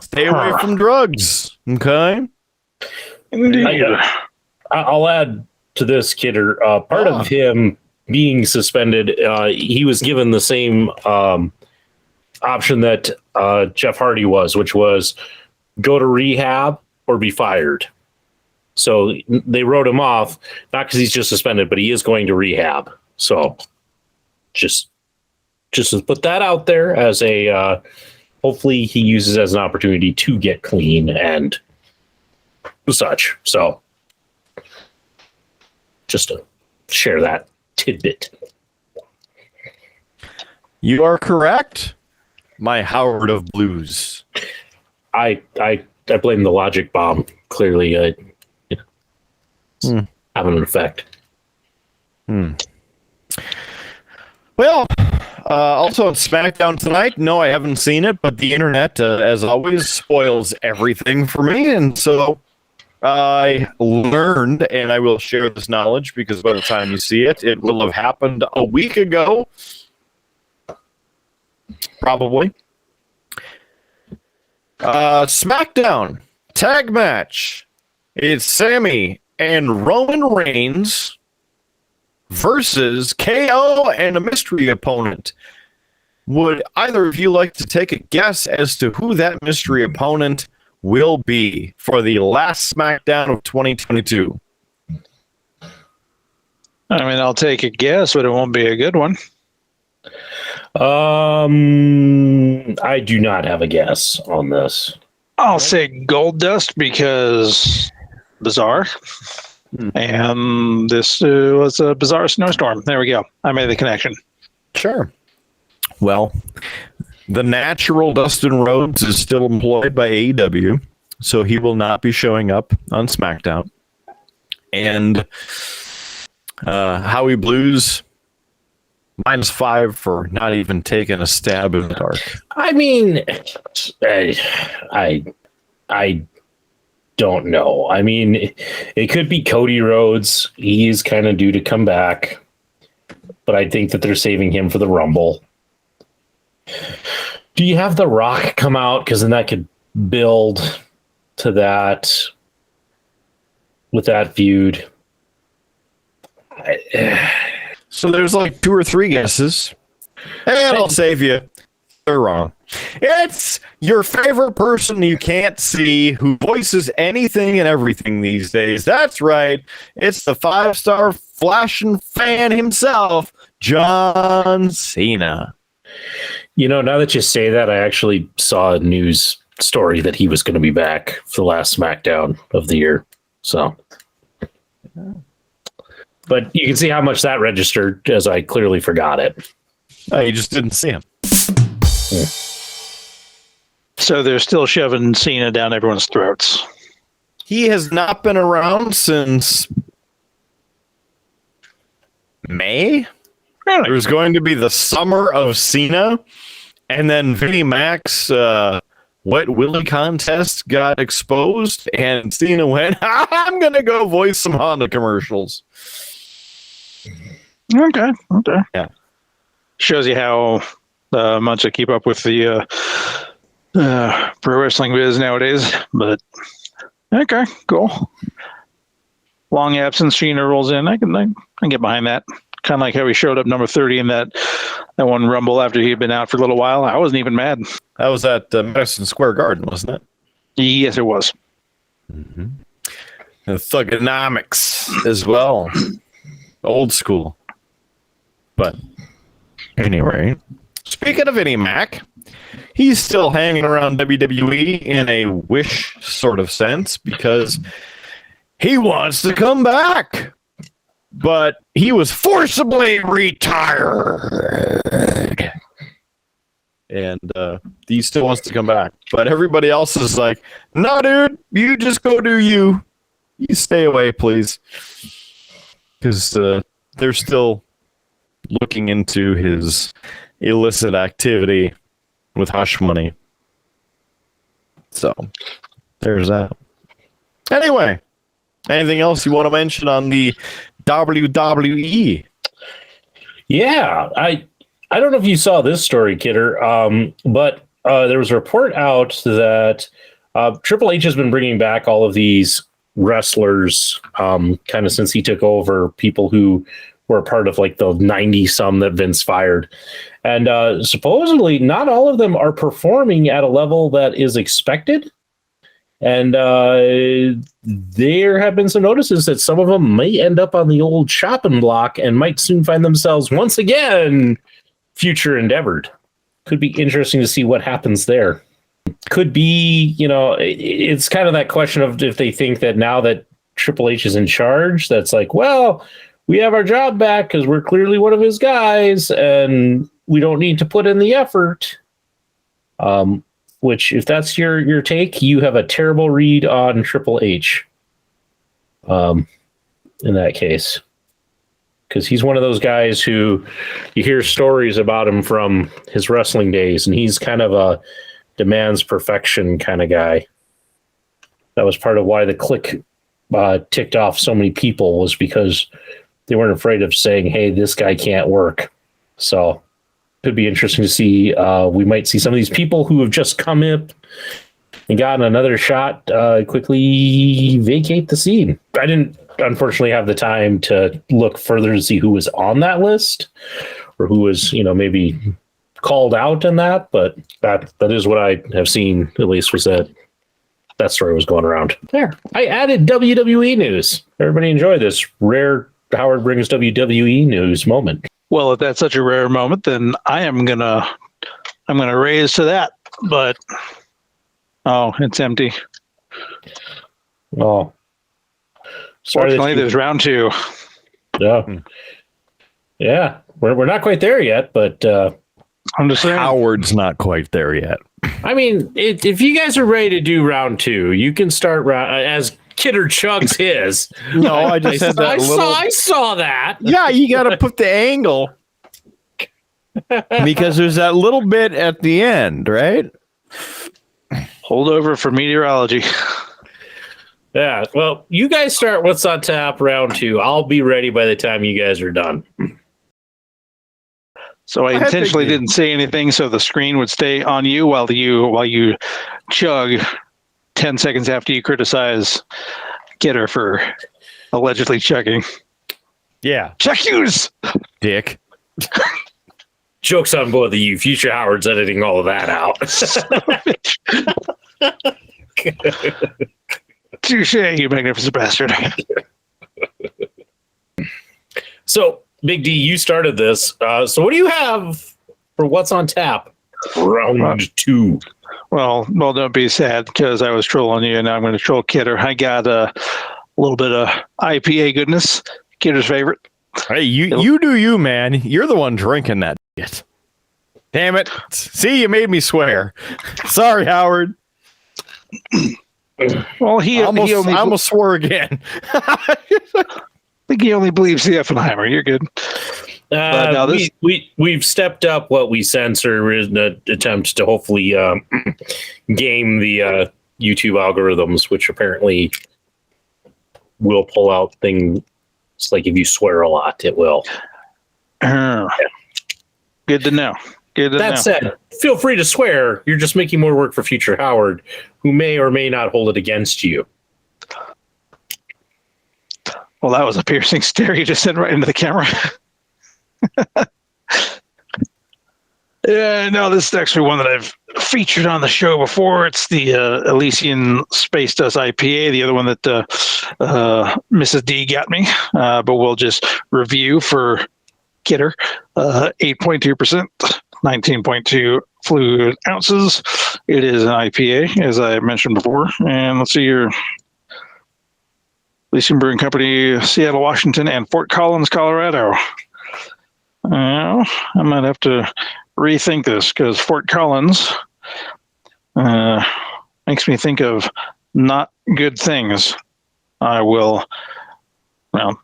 Stay away from drugs, okay? Indeed. I'll add to this, Kidder. Part of him being suspended, he was given the same option that Jeff Hardy was, which was go to rehab or be fired. So they wrote him off, not because he's just suspended, but he is going to rehab. So just to put that out there as a hopefully he uses as an opportunity to get clean and such. So just to share that tidbit. You are correct, my Howard of Blues. I blame the logic bomb. Clearly, having an effect. Well, also on SmackDown tonight, no, I haven't seen it, but the internet, as always, spoils everything for me, and so I learned, and I will share this knowledge because by the time you see it, it will have happened a week ago, probably. SmackDown tag match. It's Sammy and Roman Reigns versus KO and a mystery opponent. Would either of you like to take a guess as to who that mystery opponent will be for the last SmackDown of 2022? I mean, I'll take a guess, but it won't be a good one. I do not have a guess on this. I'll say Goldust because bizarre. And this was a bizarre snowstorm. There we go. I made the connection. Sure. Well, the natural Dustin Rhodes is still employed by AEW, so he will not be showing up on SmackDown. And Howie Blues, -5 for not even taking a stab in the dark. I mean, I don't know. I mean, it could be Cody Rhodes. He's kind of due to come back, but I think that they're saving him for the Rumble. Do you have The Rock come out? Because then that could build to that with that feud. So there's like 2 or 3 guesses, and I'll save you. They're wrong. It's your favorite person you can't see who voices anything and everything these days. That's right. It's the 5-star flashing fan himself, John Cena. You know, now that you say that, I actually saw a news story that he was going to be back for the last SmackDown of the year. So, but you can see how much that registered as I clearly forgot it. Oh, you just didn't see him. Yeah. So they're still shoving Cena down everyone's throats. He has not been around since May. Really? There was going to be the summer of Cena, and then Vinnie Mac's Wet Willy contest got exposed, and Cena went, I'm going to go voice some Honda commercials. Okay. Yeah. Shows you how much I keep up with the pro wrestling biz nowadays. But okay, cool. Long absence, Cena rolls in. I can get behind that. Kind of like how he showed up number 30 in that one Rumble after he had been out for a little while. I wasn't even mad. That was at Madison Square Garden, wasn't it? Yes, it was. Mm-hmm. And Thugonomics as well. Old school. But anyway, speaking of Vinnie Mac, he's still hanging around WWE in a wish sort of sense because he wants to come back. But he was forcibly retired. And he still wants to come back. But everybody else is like, no, dude, you just go do you. You stay away, please. Because they're still looking into his illicit activity with hush money. So, there's that. Anyway, anything else you want to mention on the WWE? Yeah, I don't know if you saw this story, Kidder, but there was a report out that Triple H has been bringing back all of these wrestlers, kind of since he took over, people who were a part of like the 90 some that Vince fired. And supposedly not all of them are performing at a level that is expected. And there have been some notices that some of them may end up on the old chopping block and might soon find themselves once again future endeavored. Could be interesting to see what happens there. Could be, it's kind of that question of if they think that now that Triple H is in charge, that's like, well, we have our job back because we're clearly one of his guys and we don't need to put in the effort. Which, if that's your take, you have a terrible read on Triple H. In that case, because he's one of those guys who you hear stories about him from his wrestling days, and he's kind of a demands perfection kind of guy. That was part of why the Click ticked off so many people, was because they weren't afraid of saying, hey, this guy can't work. So could be interesting to see. We might see some of these people who have just come up and gotten another shot quickly vacate the scene. I didn't, unfortunately, have the time to look further to see who was on that list or who was, maybe called out in that, but that is what I have seen, at least, was that story was going around. There. I added WWE news. Everybody enjoy this rare Howard brings WWE news moment. Well, if that's such a rare moment, then I'm gonna raise to that. But it's empty. Oh, fortunately, there's round 2. Yeah. We're not quite there yet, but I'm just saying Howard's not quite there yet. I mean, if you guys are ready to do round 2, you can start as Kidder chugs his. No, I just said that. I saw that. Yeah, you got to put the angle because there's that little bit at the end, right? Hold over for meteorology. Yeah. Well, you guys start what's on tap round 2. I'll be ready by the time you guys are done. So I intentionally didn't say anything so the screen would stay on you while you chug 10 seconds after you criticize Kidder for allegedly chugging. Yeah. Check yous! Dick. Joke's on both of you. Future Howard's editing all of that out. Touche, you magnificent bastard. So, Big D, you started this. So what do you have for what's on tap? Round 2. Well, don't be sad because I was trolling you and now I'm going to troll Kidder. I got a little bit of IPA goodness. Kidder's favorite. Hey, you do you, man. You're the one drinking that shit. Damn it. See, you made me swear. Sorry, Howard. Well, I almost swore again. I think he only believes the Effenheimer. You're good. We've stepped up what we censor in an attempt to hopefully game the YouTube algorithms, which apparently will pull out things like if you swear a lot, it will. Yeah. Good to know. That said, feel free to swear. You're just making more work for future Howard, who may or may not hold it against you. Well, that was a piercing stare you just sent right into the camera. Yeah, no, this is actually one that I've featured on the show before. It's the Elysian Space Dust IPA, the other one that Mrs. D got me. But we'll just review for Kidder. 8.2%, 19.2 fluid ounces. It is an IPA, as I mentioned before. And let's see here. Elysian Brewing Company, Seattle, Washington, and Fort Collins, Colorado. I might have to rethink this because Fort Collins makes me think of not good things. Well,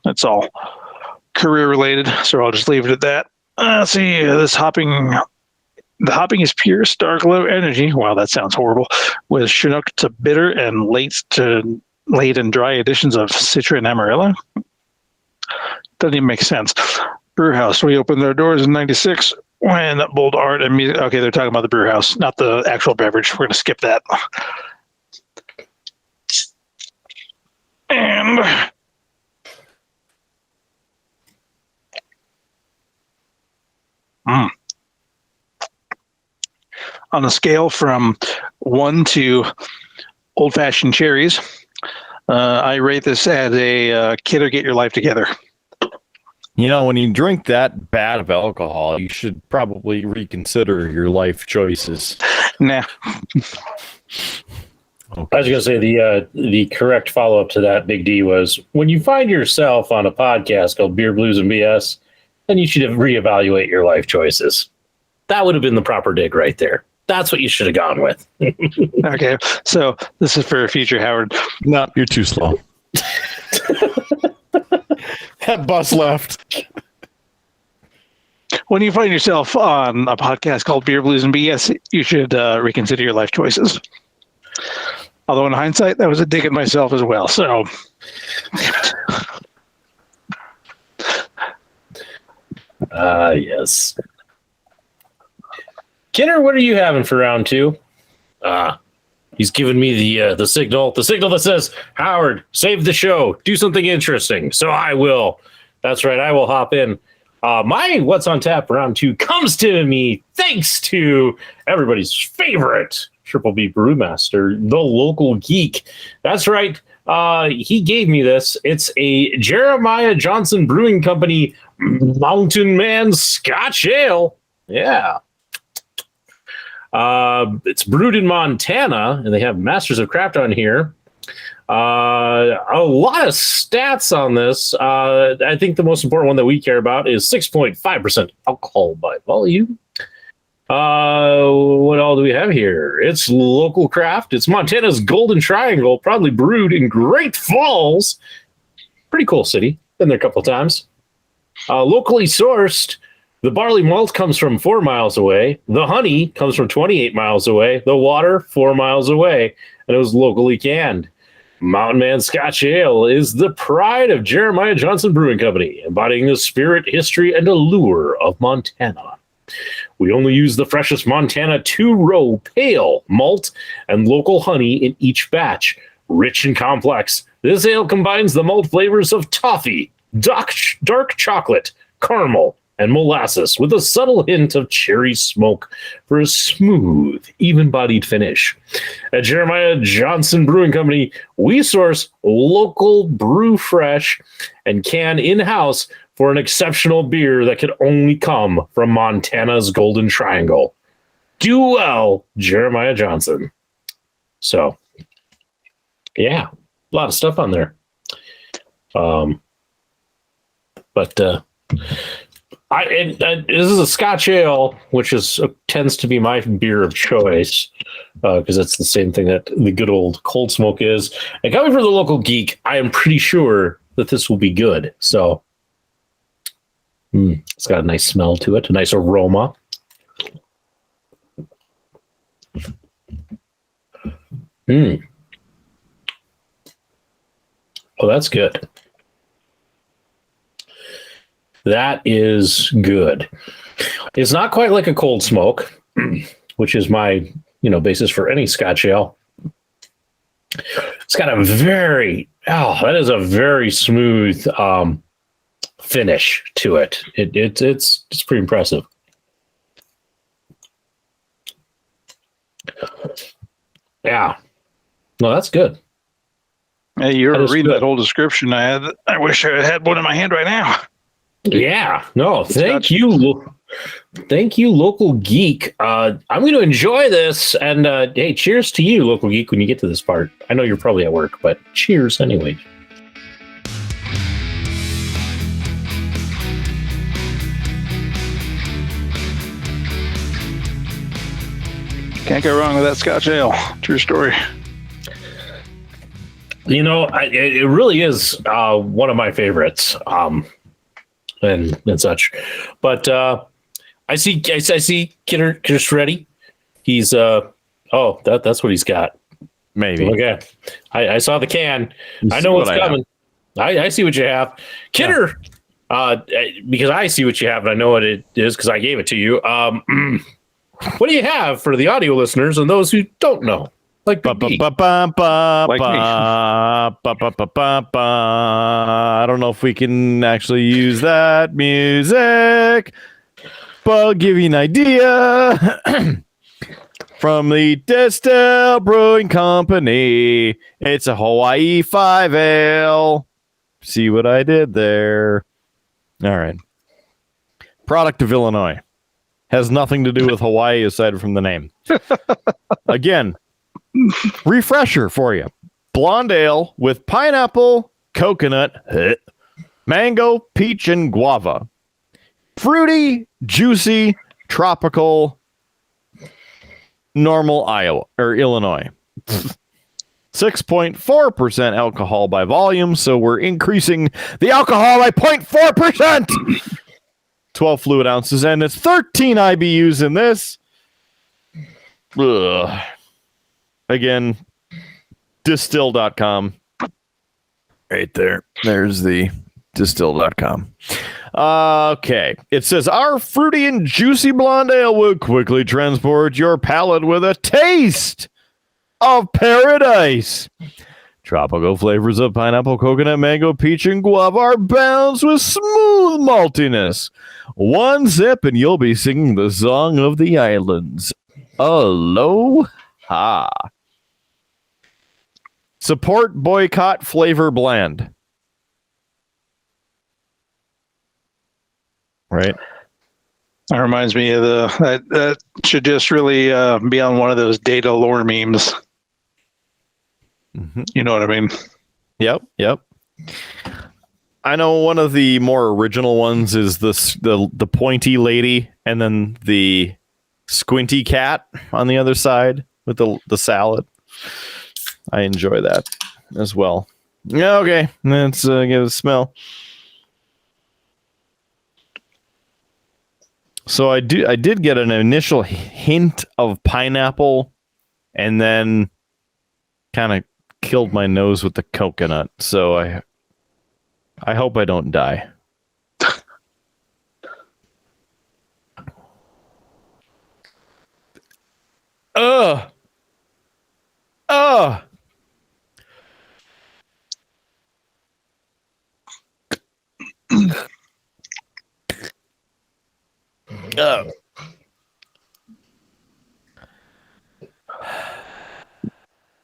it's all career related, so I'll just leave it at that. Let's see, the hopping is pure Star Glow energy. Wow, that sounds horrible. With Chinook to bitter and late and dry additions of Citra and Amarillo. Doesn't even make sense. Brewhouse, we opened their doors in 96 when bold art and music. Okay, they're talking about the brewhouse, not the actual beverage. We're going to skip that. on a scale from 1 to old-fashioned cherries, I rate this as a kiddo, get your life together. When you drink that bad of alcohol, you should probably reconsider your life choices. Nah. I was going to say the correct follow-up to that, Big D, was when you find yourself on a podcast called Beer, Blues, and BS, then you should reevaluate your life choices. That would have been the proper dig right there. That's what you should have gone with. Okay, so this is for a future, Howard. No, you're too slow. That bus left. When you find yourself on a podcast called Beer, Blues, and BS, you should reconsider your life choices. Although in hindsight, that was a dig at myself as well. So, yes. Kinner, what are you having for round 2? He's giving me the signal that says, Howard, save the show, do something interesting. So I will. That's right, I will hop in. My What's on Tap round 2 comes to me thanks to everybody's favorite Triple B Brewmaster, the local geek. That's right. He gave me this. It's a Jeremiah Johnson Brewing Company Mountain Man Scotch Ale. Yeah. It's brewed in Montana, and they have Masters of Craft on here. A lot of stats on this. I think the most important one that we care about is 6.5% alcohol by volume. What all do we have here? It's local craft. It's Montana's Golden Triangle, proudly brewed in Great Falls. Pretty cool city. Been there a couple times. Locally sourced. The barley malt comes from 4 miles away. The honey comes from 28 miles away. The water, 4 miles away. And it was locally canned. Mountain Man Scotch Ale is the pride of Jeremiah Johnson Brewing Company, embodying the spirit, history, and allure of Montana. We only use the freshest Montana 2-row pale malt and local honey in each batch. Rich and complex, this ale combines the malt flavors of toffee, dark chocolate, caramel, and molasses with a subtle hint of cherry smoke for a smooth, even-bodied finish. At Jeremiah Johnson Brewing Company, we source local brew fresh and can in-house for an exceptional beer that could only come from Montana's Golden Triangle. Do well, Jeremiah Johnson. So, yeah, a lot of stuff on there. This is a Scotch ale, which tends to be my beer of choice because it's the same thing that the good old Cold Smoke is. And coming from the local geek, I am pretty sure that this will be good. So it's got a nice smell to it, a nice aroma. Oh, that's good. That is good. It's not quite like a Cold Smoke, which is my, basis for any Scotch ale. It's got that is a very smooth finish to it. It's pretty impressive. Yeah. No, that's good. Hey, you're reading that whole description. I wish I had one in my hand right now. Yeah, no, thank you. Thank you, local geek. I'm going to enjoy this. And hey, cheers to you, local geek, when you get to this part. I know you're probably at work, but cheers anyway. Can't go wrong with that Scotch ale. True story. It really is one of my favorites. And such, but I see Kitter's ready. He's that's what he's got. Maybe. Okay, I saw the can. I know what's coming. I see what you have, Kidder. Yeah. Because I see what you have, and I know what it is because I gave it to you. What do you have for the audio listeners and those who don't know? Like I don't know if we can actually use that music, but I'll give you an idea. from the Distill Brewing Company. It's a Hawaii 5 Ale. See what I did there? All right. Product of Illinois. Has nothing to do with Hawaii aside from the name. Again, refresher for you. Blonde ale with pineapple, coconut, mango, peach, and guava. Fruity, juicy, tropical, normal Iowa or Illinois. 6.4% alcohol by volume, so we're increasing the alcohol by 0.4%. 12 fluid ounces, and it's 13 IBUs in this. Ugh. Again, distill.com. Right there. There's the distill.com. Okay. It says, our fruity and juicy blonde ale will quickly transport your palate with a taste of paradise. Tropical flavors of pineapple, coconut, mango, peach, and guava are balanced with smooth maltiness. One sip and you'll be singing the song of the islands. Aloha. Support boycott flavor blend. Right. That reminds me of that should just really be on one of those data lore memes. Mm-hmm. You know what I mean? Yep. I know one of the more original ones is the pointy lady and then the squinty cat on the other side with the salad. I enjoy that as well. Yeah, okay. Let's give it a smell. So I did get an initial hint of pineapple and then kind of killed my nose with the coconut. So I hope I don't die. Ugh.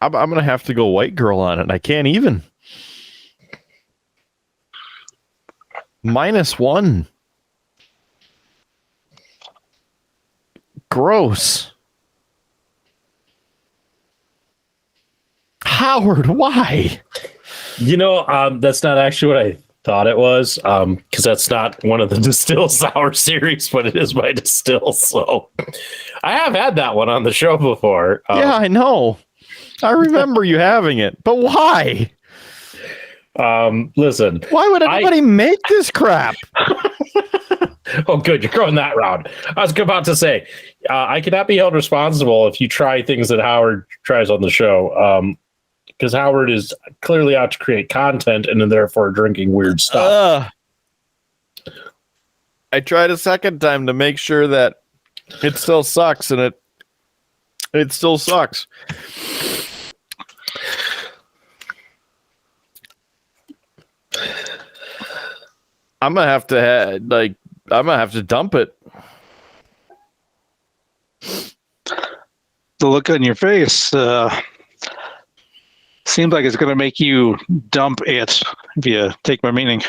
I'm gonna have to go white girl on it. I can't even. -1. Gross. Howard, why? That's not actually what I thought it was, because that's not one of the Distill Sour series, but it is my Distill. So I have had that one on the show before. Yeah, I know. I remember you having it, but why? Listen. Why would anybody make this crap? Oh, good. You're going that route. I was about to say, I cannot be held responsible if you try things that Howard tries on the show. Because Howard is clearly out to create content and then therefore drinking weird stuff. I tried a second time to make sure that it still sucks, and it still sucks. I'm gonna have to dump it. The look on your face seems like it's going to make you dump it, if you take my meaning.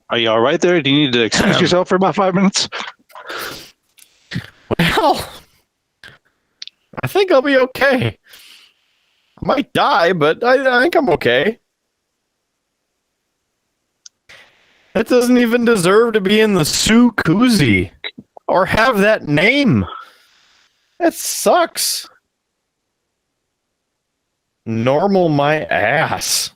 Are you all right there? Do you need to excuse yourself for about 5 minutes? Well, I think I'll be okay. I might die, but I think I'm okay. That doesn't even deserve to be in the Sioux koozie or have that name. That sucks. Normal my ass.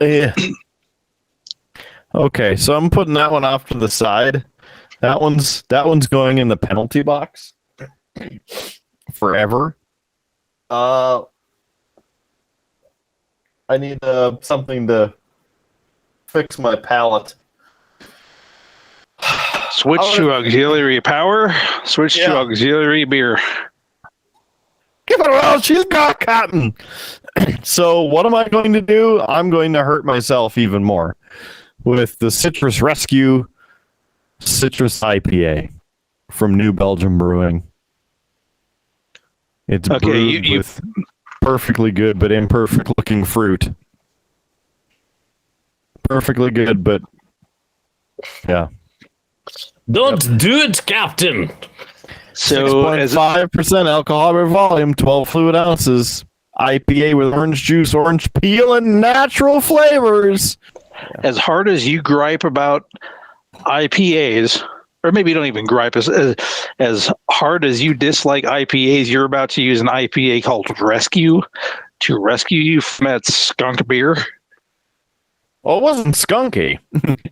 Yeah. Okay, so I'm putting that one off to the side. That one's going in the penalty box forever. I need something to fix my palate. Switch to auxiliary power. Switch to auxiliary beer. Give it a whirl. She's got cotton. So what am I going to do? I'm going to hurt myself even more with the Citrus Rescue citrus IPA from New Belgium Brewing. It's brewed with perfectly good but imperfect looking fruit. Perfectly good, but yeah. Don't do it, Captain. So, 6.5% alcohol by volume, 12 fluid ounces. IPA with orange juice, orange peel, and natural flavors. as hard as you gripe about IPAs, or maybe you don't even gripe, as hard as you dislike IPAs, you're about to use an IPA called Rescue to rescue you from that skunk beer. Well, it wasn't skunky.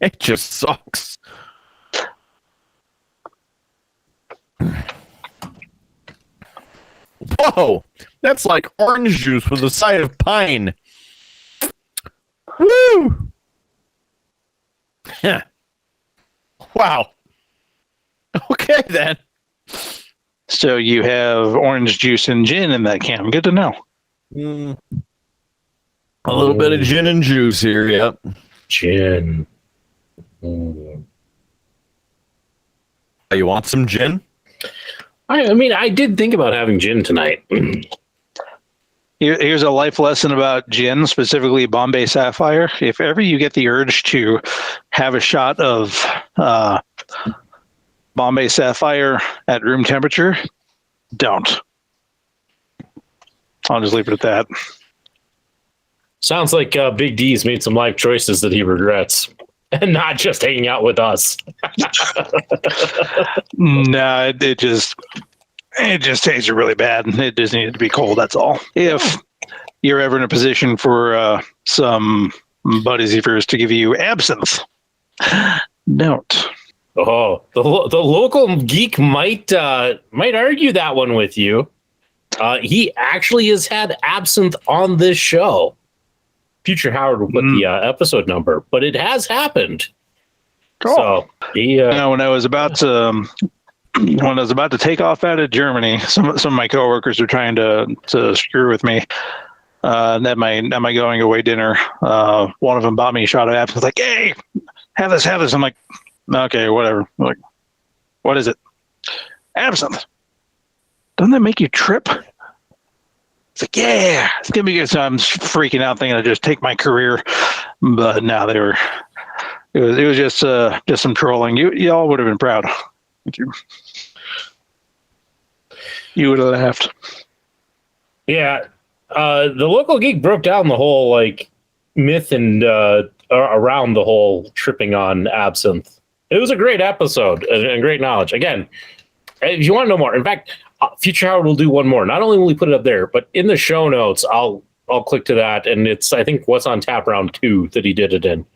It just sucks. Whoa! That's like orange juice with a side of pine. Woo! Yeah. Wow. Okay, then. So you have orange juice and gin in that can. Good to know. A little bit of gin and juice here, yep. Gin. You want some gin? I mean, I did think about having gin tonight. Here's a life lesson about gin, specifically Bombay Sapphire. If ever you get the urge to have a shot of Bombay Sapphire at room temperature, don't. I'll just leave it at that. Sounds like Big D's made some life choices that he regrets, and not just hanging out with us. No, it just tasted really bad. It just needed to be cold. That's all. If you're ever in a position for some buddies of yours to give you absinthe, don't. Oh, the local geek might argue that one with you. He actually has had absinthe on this show. Future Howard will put the episode number, but it has happened. Cool. So he, when I was about to take off out of Germany, some of my coworkers were trying to screw with me. And at my going away dinner, one of them bought me a shot of absinthe. Like, hey, have this. I'm like, okay, whatever. I'm like, what is it? Absinthe. Doesn't that make you trip? It's like, yeah, it's gonna be good. So I'm freaking out, thinking I just take my career, but no, it was just some trolling. Y'all would have been proud. Thank you. You would have laughed. Yeah, the local geek broke down the whole like myth and around the whole tripping on absinthe. It was a great episode and great knowledge. Again, if you want to know more, in fact, Future Howard will do one more. Not only will he put it up there, but in the show notes, I'll click to that, and it's I think What's on Tap Round 2 that he did it in.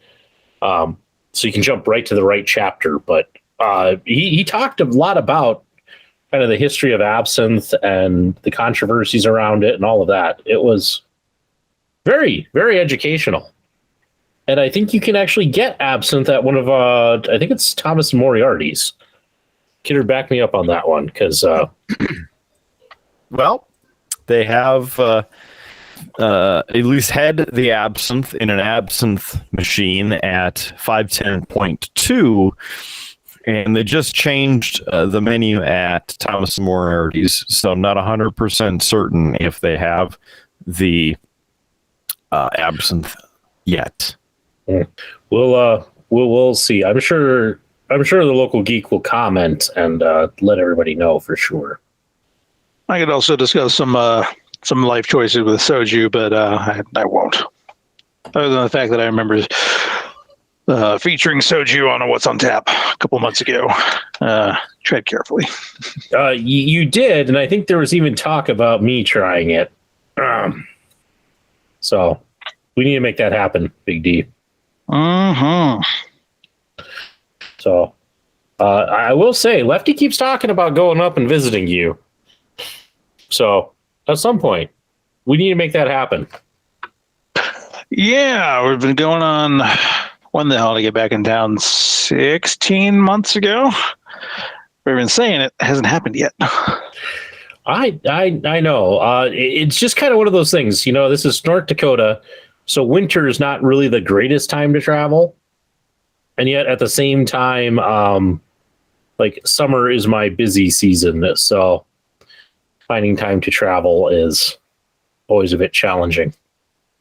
So you can jump right to the right chapter. But he talked a lot about kind of the history of absinthe and the controversies around it and all of that. It was very, very educational. And I think you can actually get absinthe at one of, I think it's Thomas Moriarty's. Kidder, back me up on that one, because... well, they have at least had the absinthe in an absinthe machine at 510.2, and they just changed the menu at Thomas Moriarty's, so I'm not 100% certain if they have the absinthe yet. We'll see. I'm sure the local geek will comment and let everybody know for sure. I could also discuss some life choices with soju, but I won't. Other than the fact that I remember featuring soju on a What's on Tap a couple months ago. Tread carefully. You did, and I think there was even talk about me trying it. So we need to make that happen, Big D. So I will say, Lefty keeps talking about going up and visiting you. So at some point, we need to make that happen. Yeah, we've been going on. When the hell did I get back in town? 16 months ago. We've been saying it hasn't happened yet. I know. It's just kind of one of those things. You know, this is North Dakota, so winter is not really the greatest time to travel. and yet at the same time, like summer is my busy season, so finding time to travel is always a bit challenging.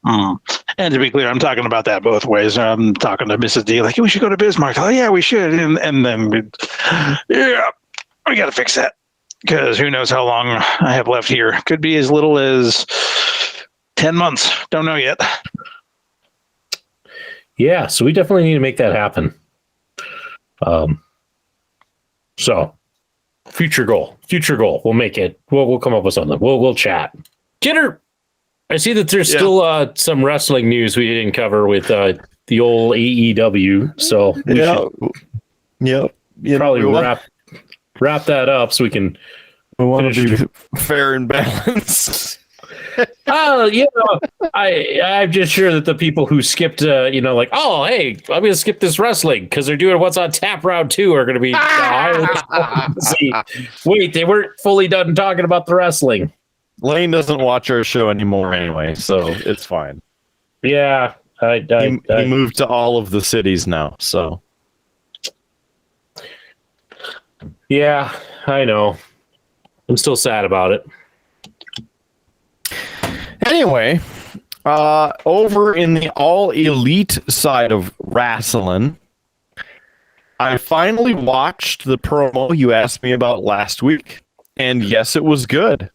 And to be clear, I'm talking about that both ways. I'm talking to Mrs. D, like, we should go to Bismarck. Oh, yeah, we should. And then, we got to fix that because who knows how long I have left here. Could be as little as 10 months. Don't know yet. Yeah, so we definitely need to make that happen. So future goal. We'll make it. We'll come up with something. We'll chat. Kidder, I see that there's still some wrestling news we didn't cover with the old AEW. So we should probably wrap that up so we can. We want to be fair and balanced. I'm just sure that the people who skipped, like, oh, hey, I'm going to skip this wrestling because they're doing What's on Tap Round 2 are going to be wait, they weren't fully done talking about the wrestling. Lane doesn't watch our show anymore anyway, so it's fine. Yeah. He moved to all of the cities now, so. Yeah, I know. I'm still sad about it. Anyway, over in the all elite side of wrestling, I finally watched the promo you asked me about last week, and yes, it was good.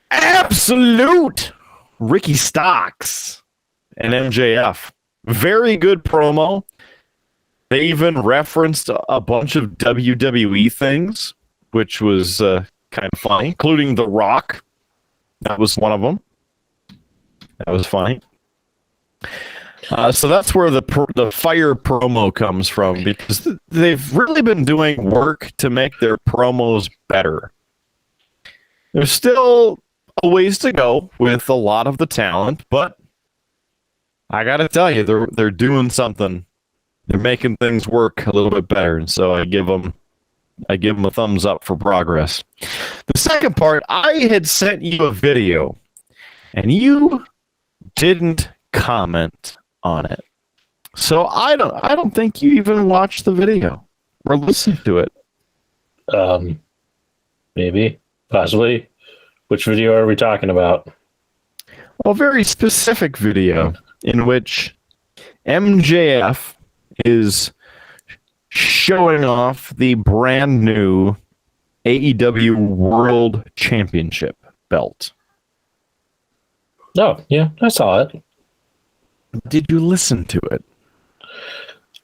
Absolute Ricky Starks and MJF. Very good promo. They even referenced a bunch of WWE things, which was kind of funny, including The Rock. That was one of them. That was funny. So that's where the fire promo comes from, because they've really been doing work to make their promos better. There's still a ways to go with a lot of the talent, but I got to tell you, they're doing something. They're making things work a little bit better, and so I give them a thumbs up for progress. The second part, I had sent you a video, and you didn't comment on it. So I don't think you even watched the video or listened to it. Maybe, possibly. Which video are we talking about? A very specific video in which MJF is showing off the brand new AEW World Championship belt. Oh, yeah, I saw it. Did you listen to it?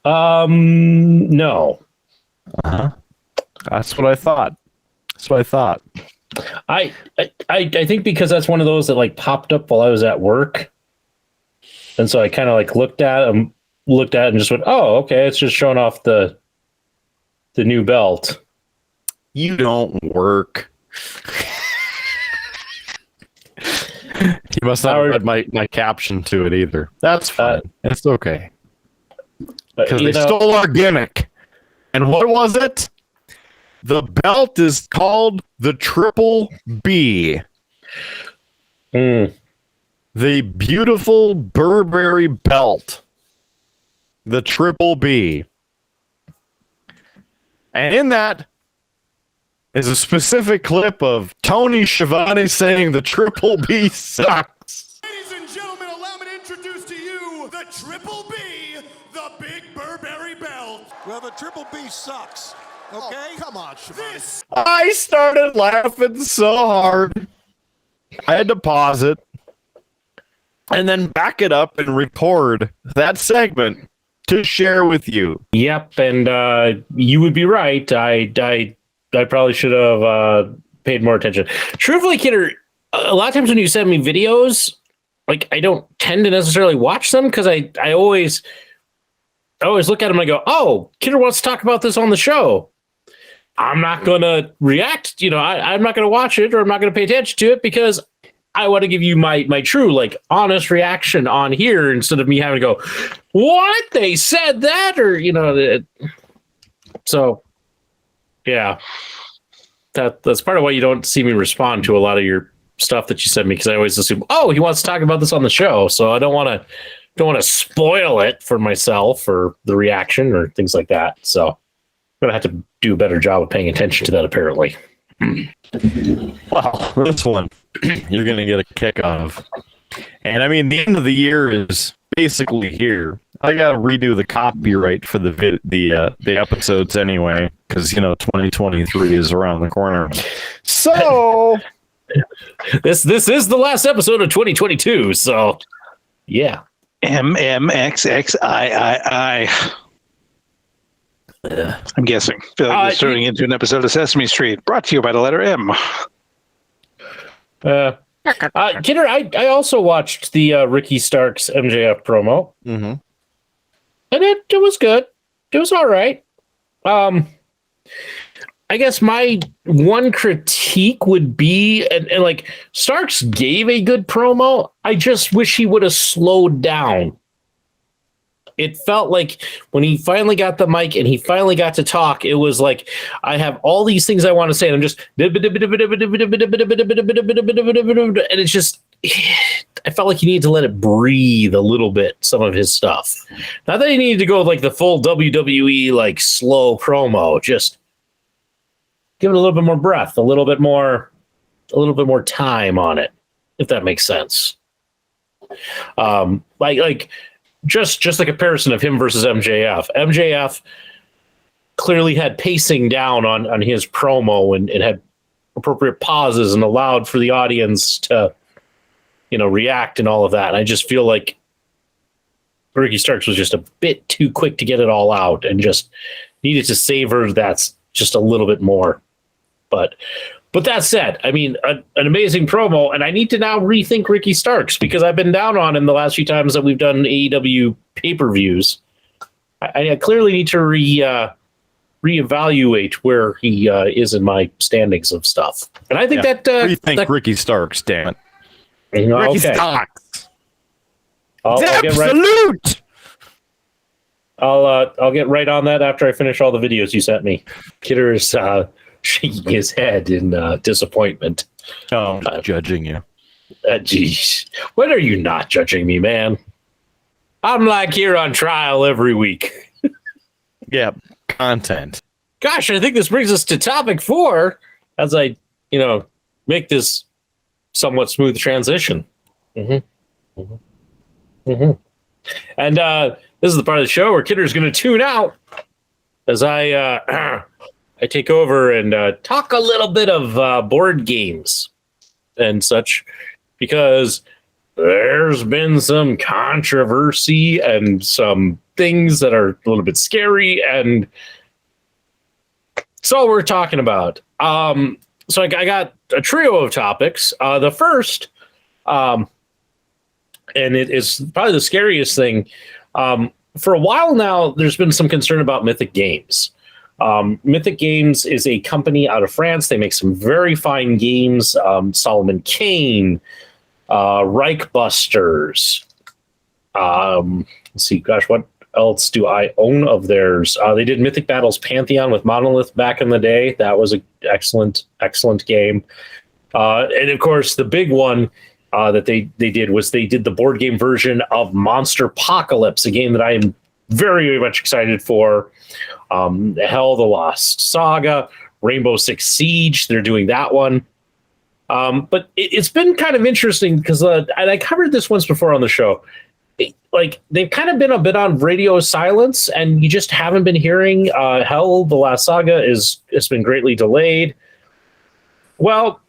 No. Uh-huh. That's what I thought. I think because that's one of those that like popped up while I was at work, and so I kind of like looked at it and just went, "Oh, okay, it's just showing off the new belt." You don't work. You must not have read my caption to it either. That's fine. It's okay. Because they stole our gimmick. And what was it? The belt is called the Triple B. The beautiful Burberry belt. The Triple B. And in that is a specific clip of Tony Schiavone saying the Triple B sucks. Ladies and gentlemen, allow me to introduce to you the Triple B, the big Burberry belt. Well, the Triple B sucks. Okay? Oh, come on, Schiavone. I started laughing so hard. I had to pause it and then back it up and record that segment to share with you. Yep, and you would be right. I probably should have paid more attention. Truthfully, Kidder, a lot of times when you send me videos, like I don't tend to necessarily watch them because I always look at them and I go, "Oh, Kidder wants to talk about this on the show." I'm not going to react. I'm not going to watch it, or I'm not going to pay attention to it because I want to give you my true, like, honest reaction on here instead of me having to go, "What? They said that?" Or, so, yeah. That's part of why you don't see me respond to a lot of your stuff that you send me, because I always assume, oh, he wants to talk about this on the show, so I don't want to don't want to spoil it for myself or the reaction or things like that. So I'm gonna have to do a better job of paying attention to that. Apparently. Well, this one you're gonna get a kick out of, and I mean the end of the year is basically here. I gotta redo the copyright for the episodes anyway, because 2023 is around the corner. So this is the last episode of 2022. So yeah. MMXXIII. I'm guessing. Feel like it's turning into an episode of Sesame Street, brought to you by the letter M. Kidder, I also watched the Ricky Starks MJF promo, and it was good. It was all right. I guess my one critique would be, and like Starks gave a good promo. I just wish he would have slowed down. It felt like when he finally got the mic and he finally got to talk, it was like, I have all these things I want to say, and I'm just, and it's just, I felt like he needed to let it breathe a little bit, some of his stuff. Not that he needed to go like the full WWE, like slow promo, just give it a little bit more breath, a little bit more time on it, if that makes sense. Just the comparison of him versus MJF. MJF clearly had pacing down on his promo and had appropriate pauses and allowed for the audience to, react and all of that. And I just feel like Ricky Starks was just a bit too quick to get it all out and just needed to savor that just a little bit more. But that said, I mean, an amazing promo, and I need to now rethink Ricky Starks because I've been down on him the last few times that we've done AEW pay-per-views. I clearly need to reevaluate where he is in my standings of stuff. And I think rethink Ricky Starks, damn it. Ricky Starks. I'll get right. I'll get right on that after I finish all the videos you sent me. Kidder's shaking his head in disappointment. Oh, I'm not judging you. Geez. When are you not judging me, man? I'm like here on trial every week. Yeah, content. Gosh, I think this brings us to topic 4 as I, make this somewhat smooth transition. And this is the part of the show where Kidder's going to tune out as I take over and talk a little bit of board games and such, because there's been some controversy and some things that are a little bit scary, and it's all we're talking about. So I got a trio of topics. The first, and it is probably the scariest thing. For a while now, there's been some concern about Mythic Games. Mythic Games is a company out of France. They make some very fine games. Solomon Kane, Reichbusters. Let's see, gosh, what else do I own of theirs? They did Mythic Battles Pantheon with Monolith back in the day. That was an excellent game. And of course, the big one that they did was they did the board game version of Monster Apocalypse, a game that I am very, very much excited for. Hell, the Lost Saga, Rainbow Six Siege, they're doing that one. But it's been kind of interesting because I covered this once before on the show. They've kind of been a bit on radio silence, and you just haven't been hearing. Hell, the Last Saga has been greatly delayed. Well,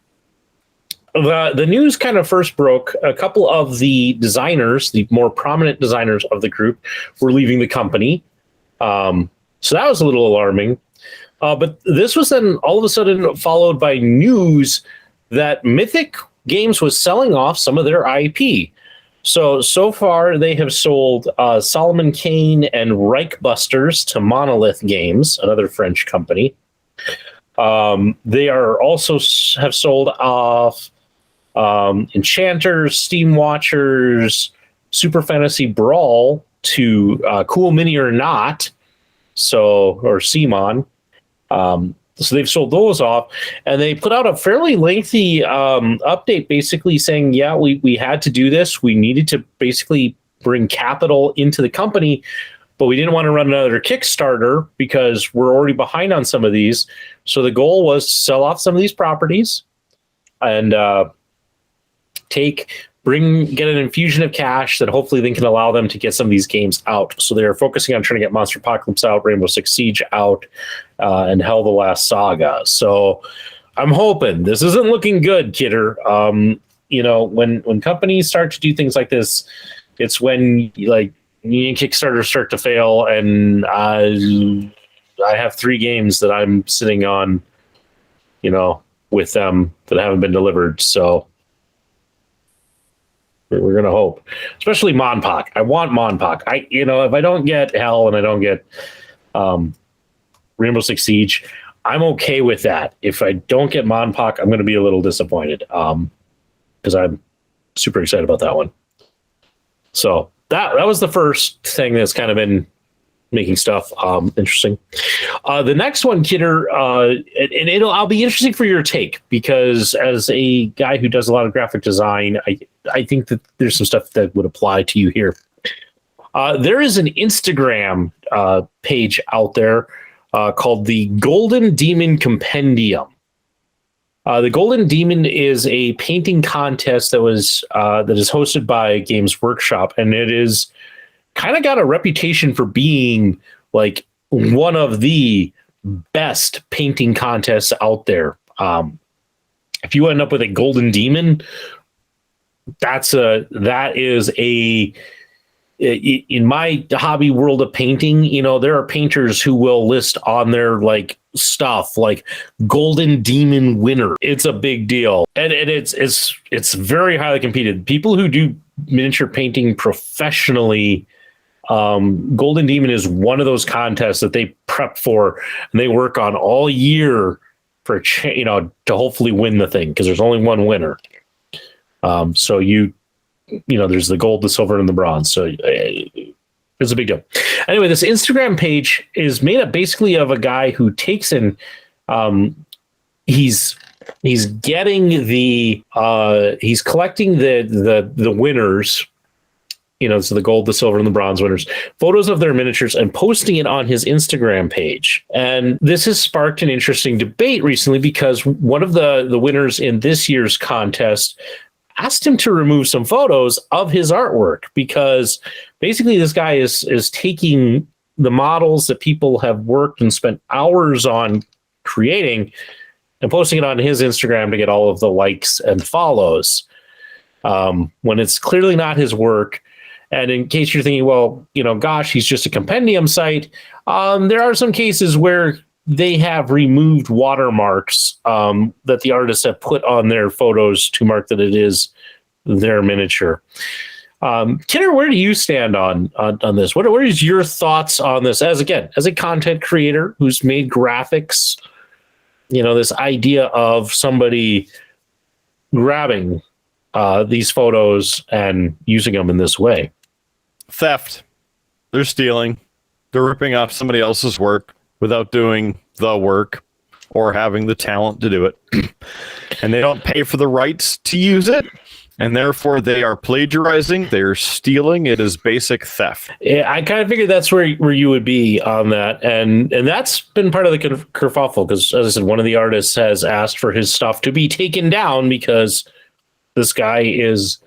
the news kind of first broke. A couple of the designers, the more prominent designers of the group, were leaving the company. So that was a little alarming. But this was then all of a sudden followed by news that Mythic Games was selling off some of their IP. So far, they have sold Solomon Kane and Reichbusters to Monolith Games, another French company. They are also have sold off Enchanters, Steam Watchers, Super Fantasy Brawl to Cool Mini or Not, or CMON. So they've sold those off, and they put out a fairly lengthy update basically saying, yeah, we had to do this. We needed to basically bring capital into the company, but we didn't want to run another Kickstarter because we're already behind on some of these. So the goal was to sell off some of these properties and get an infusion of cash that hopefully then can allow them to get some of these games out. So they're focusing on trying to get Monster Apocalypse out, Rainbow Six Siege out, and Hell the Last Saga. So I'm hoping this isn't looking good, Kidder. When companies start to do things like this, it's when Kickstarter start to fail, and I have 3 games that I'm sitting on, with them that haven't been delivered. So we're gonna hope, especially Monpoc. I want Monpoc. If I don't get Hell and I don't get Rainbow Six Siege, I'm okay with that. If I don't get Monpoc, I'm going to be a little disappointed because I'm super excited about that one. So that was the first thing that's kind of been making stuff interesting. The next one, Kidder, and I'll be interesting for your take, because as a guy who does a lot of graphic design, I think that there's some stuff that would apply to you here. There is an Instagram page out there called the Golden Demon Compendium. The Golden Demon is a painting contest that is hosted by Games Workshop, and it is kind of got a reputation for being like one of the best painting contests out there. If you end up with a Golden Demon, that is in my hobby world of painting, there are painters who will list on their stuff like Golden Demon winner. It's a big deal, and it's very highly competed. People who do miniature painting professionally, Golden Demon is one of those contests that they prep for and they work on all year for to hopefully win the thing, because there's only one winner. So there's the gold, the silver, and the bronze. So it's a big deal. Anyway, this Instagram page is made up basically of a guy who takes in, he's getting he's collecting the winners, so the gold, the silver, and the bronze winners, photos of their miniatures, and posting it on his Instagram page. And this has sparked an interesting debate recently, because one of the winners in this year's contest asked him to remove some photos of his artwork, because basically this guy is taking the models that people have worked and spent hours on creating and posting it on his Instagram to get all of the likes and follows, when it's clearly not his work. And in case you're thinking, well, gosh, he's just a compendium site, there are some cases where they have removed watermarks that the artists have put on their photos to mark that it is their miniature. Kidder, where do you stand on this? What is your thoughts on this as a content creator who's made graphics? This idea of somebody grabbing these photos and using them in this way. Theft. They're stealing. They're ripping off somebody else's work without doing the work or having the talent to do it. And they don't pay for the rights to use it. And therefore they are plagiarizing. They're stealing. It is basic theft. Yeah, I kind of figured that's where you would be on that. And that's been part of the kerfuffle, because, as I said, one of the artists has asked for his stuff to be taken down because this guy is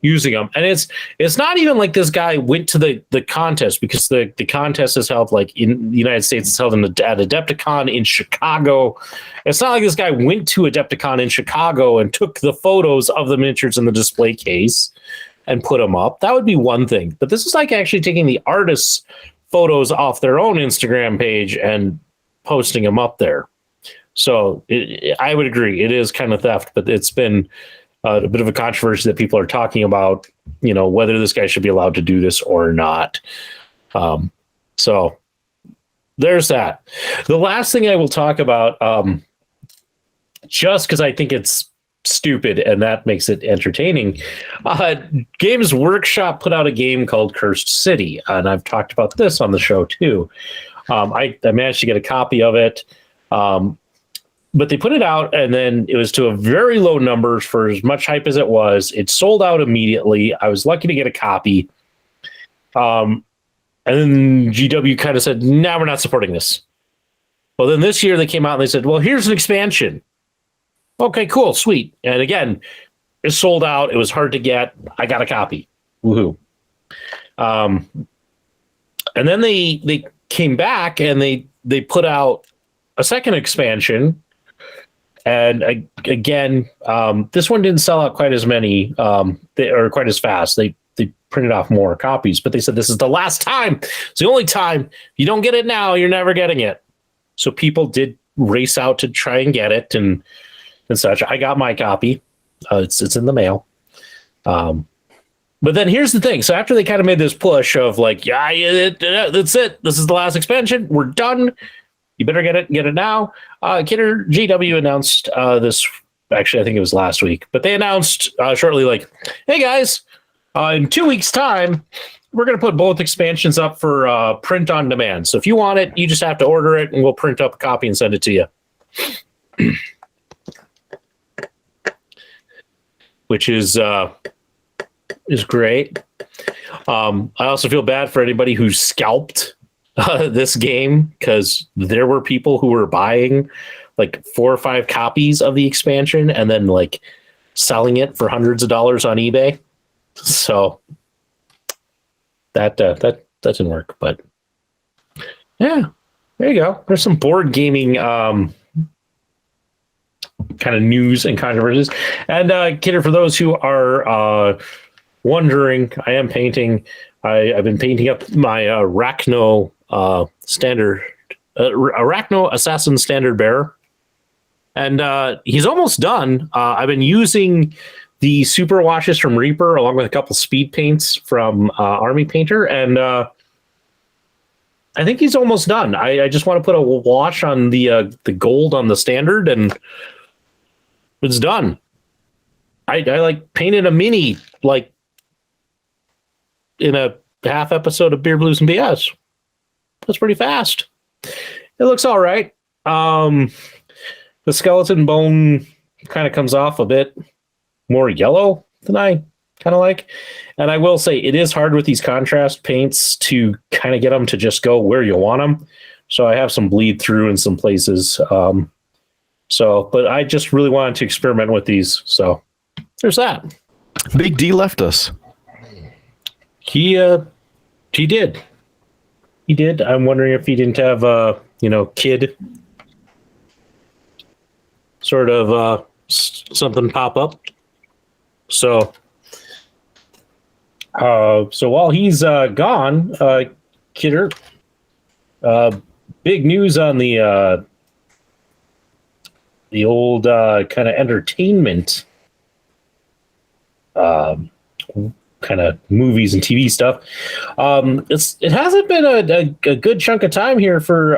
using them. And it's not even like this guy went to the contest, because the contest is held in the United States. It's held at Adepticon in Chicago. It's not like this guy went to Adepticon in Chicago and took the photos of the miniatures in the display case and put them up. That would be one thing. But this is actually taking the artists' photos off their own Instagram page and posting them up there. So I would agree. It is kind of theft, but it's been a bit of a controversy that people are talking about, whether this guy should be allowed to do this or not. So there's that. The last thing I will talk about, just because I think it's stupid and that makes it entertaining, Games Workshop put out a game called Cursed City, and I've talked about this on the show too. I managed to get a copy of it. But they put it out, and then it was to a very low numbers for as much hype as it was. It sold out immediately. I was lucky to get a copy. And then GW kind of said, "No, we're not supporting this." Well, then this year they came out and they said, "Well, here's an expansion." Okay, cool, sweet. And again, it's sold out. It was hard to get. I got a copy. Woohoo! And then they came back and they put out a second expansion. And again, this one didn't sell out quite as many, or quite as fast. They printed off more copies, but they said this is the last time. It's the only time. If you don't get it now, you're never getting it. So people did race out to try and get it and such. I got my copy. It's in the mail. But then here's the thing. So after they kind of made this push of like, that's it. This is the last expansion. We're done. You better get it now. Kidder GW announced this. Actually, I think it was last week, but they announced shortly, like, "Hey guys, in 2 weeks' time, we're going to put both expansions up for print on demand. So if you want it, you just have to order it, and we'll print up a copy and send it to you." Which is great. I also feel bad for anybody who scalped this game, because there were people who were buying like 4 or 5 copies of the expansion and then like selling it for hundreds of dollars on eBay. So that didn't work, but yeah, there you go. There's some board gaming kind of news and controversies. And Kidder, for those who are wondering, I am painting. I've been painting up my Arachno standard, Arachno Assassin Standard Bearer, and he's almost done. I've been using the super washes from Reaper along with a couple speed paints from Army Painter, and I think he's almost done. I just want to put a wash on the gold on the standard, and it's done. I like painted a mini like in a half episode of Beer Blues and BS. That's pretty fast. It looks all right. The skeleton bone kind of comes off a bit more yellow than I kind of like. And I will say it is hard with these contrast paints to kind of get them to just go where you want them. So I have some bleed through in some places. But I just really wanted to experiment with these. So there's that. Big D left us. He did. He did. I'm wondering if he didn't have kid sort of something pop up. So while he's gone, Kidder, big news on the old kind of entertainment kind of movies and TV stuff. It hasn't been a good chunk of time here for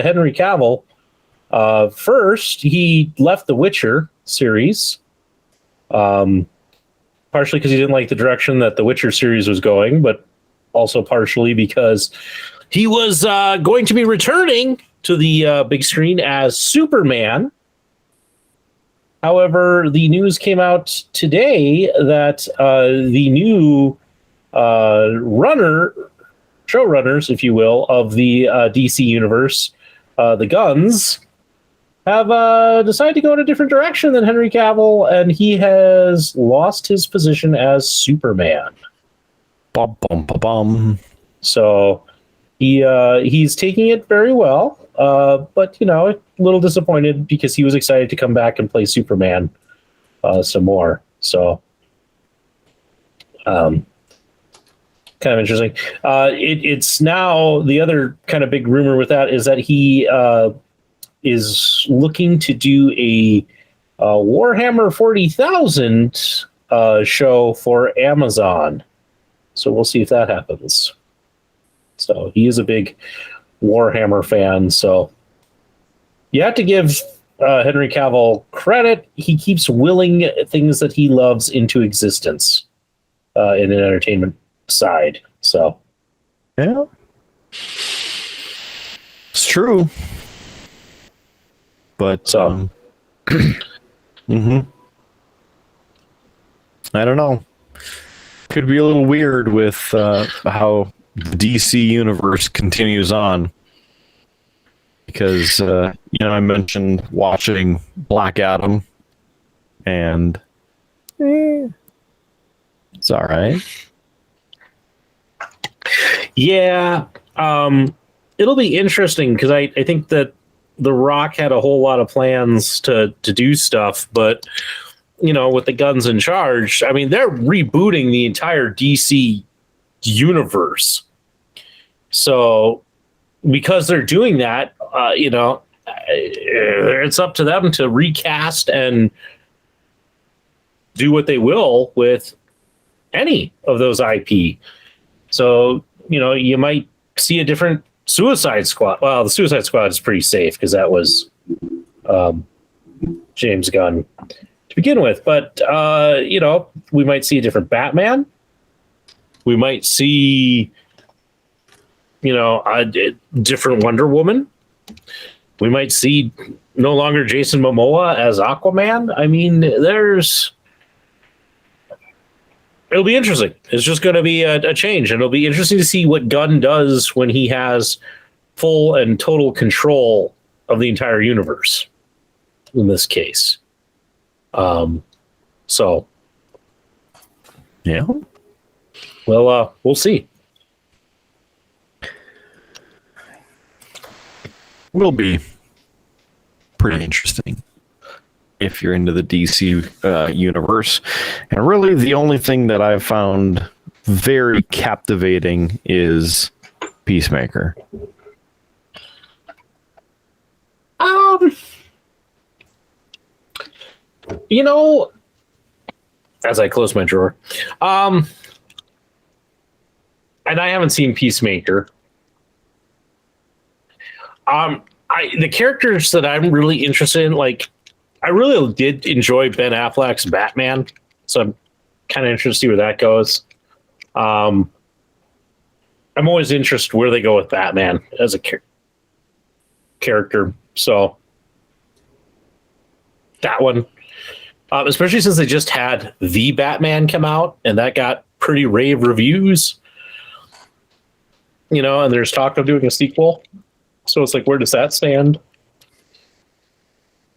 Henry Cavill. First, he left the Witcher series, partially because he didn't like the direction that the Witcher series was going, but also partially because he was going to be returning to the big screen as Superman. However, the news came out today that the new showrunners, if you will, of the DC universe, the Guns, have decided to go in a different direction than Henry Cavill, and he has lost his position as Superman. Bum, bum, bum, bum. So he's taking it very well. But a little disappointed because he was excited to come back and play Superman some more. So kind of interesting. It's now the other kind of big rumor with that is that he is looking to do a Warhammer 40,000 show for Amazon. So we'll see if that happens. So he is a big Warhammer fan, so you have to give Henry Cavill credit. He keeps willing things that he loves into existence in an entertainment side. So yeah, it's true. But I don't know. could be a little weird with how the DC universe continues on. Because, I mentioned watching Black Adam, and it's all right. Yeah, it'll be interesting because I think that The Rock had a whole lot of plans to do stuff, but with the guns in charge, I mean, they're rebooting the entire DC universe. So because they're doing that, it's up to them to recast and do what they will with any of those IP. So, you might see a different Suicide Squad. Well, the Suicide Squad is pretty safe because that was James Gunn to begin with. But, we might see a different Batman. We might see, a different Wonder Woman. We might see no longer Jason Momoa as Aquaman. I mean, it'll be interesting. It's just going to be a change, and it'll be interesting to see what Gunn does when he has full and total control of the entire universe. In this case, so yeah. Well, we'll see. Will be pretty interesting if you're into the DC universe. And really, the only thing that I've found very captivating is Peacemaker. As I close my drawer, and I haven't seen Peacemaker. The characters that I'm really interested in, like, I really did enjoy Ben Affleck's Batman, so I'm kind of interested to see where that goes. I'm always interested where they go with Batman as a character, so that one, especially since they just had The Batman come out, and that got pretty rave reviews, and there's talk of doing a sequel. So it's like, where does that stand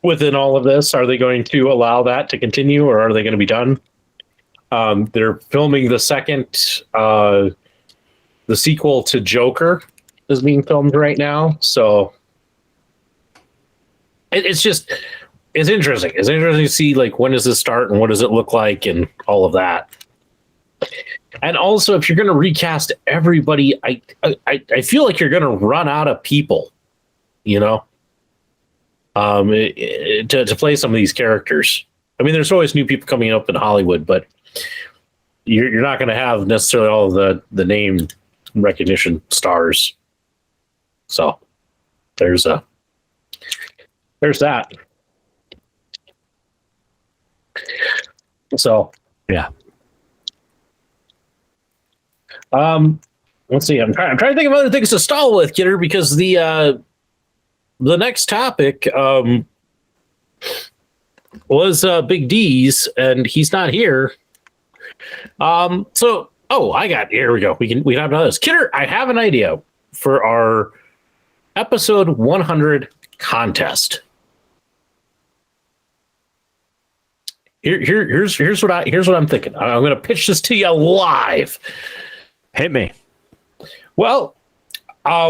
within all of this? Are they going to allow that to continue, or are they going to be done? They're filming the second, the sequel to Joker is being filmed right now. So it's interesting. It's interesting to see, like, when does this start and what does it look like and all of that. And also, if you're going to recast everybody, I feel like you're going to run out of people, to play some of these characters. I mean, there's always new people coming up in Hollywood, but you're not going to have necessarily all of the name recognition stars. So there's that. So yeah. Let's see. I'm trying to think of other things to stall with, Kidder, because the next topic was Big D's, and he's not here. Here we go. We have another this. Kidder, I have an idea for our episode 100 contest. Here's what I'm thinking. I'm going to pitch this to you live. Hit me. Well,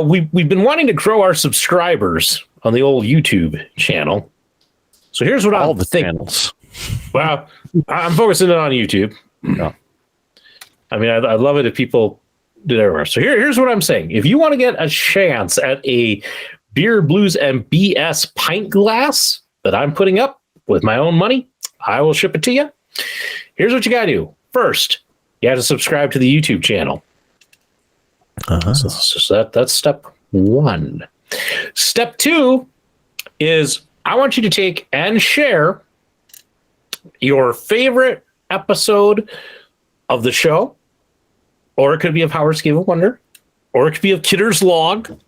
we've been wanting to grow our subscribers on the old YouTube channel. So here's what I'm thinking. Channels. Well, I'm focusing on YouTube. No. I mean, I'd love it if people did everywhere. So here's what I'm saying. If you want to get a chance at a Beer, Blues, and BS pint glass that I'm putting up with my own money, I will ship it to you. Here's what you got to do. First, you have to subscribe to the YouTube channel. So that's step one. Step two is I want you to take and share your favorite episode of the show, or it could be of Howard's Game of Wonder, or it could be of Kidder's Log,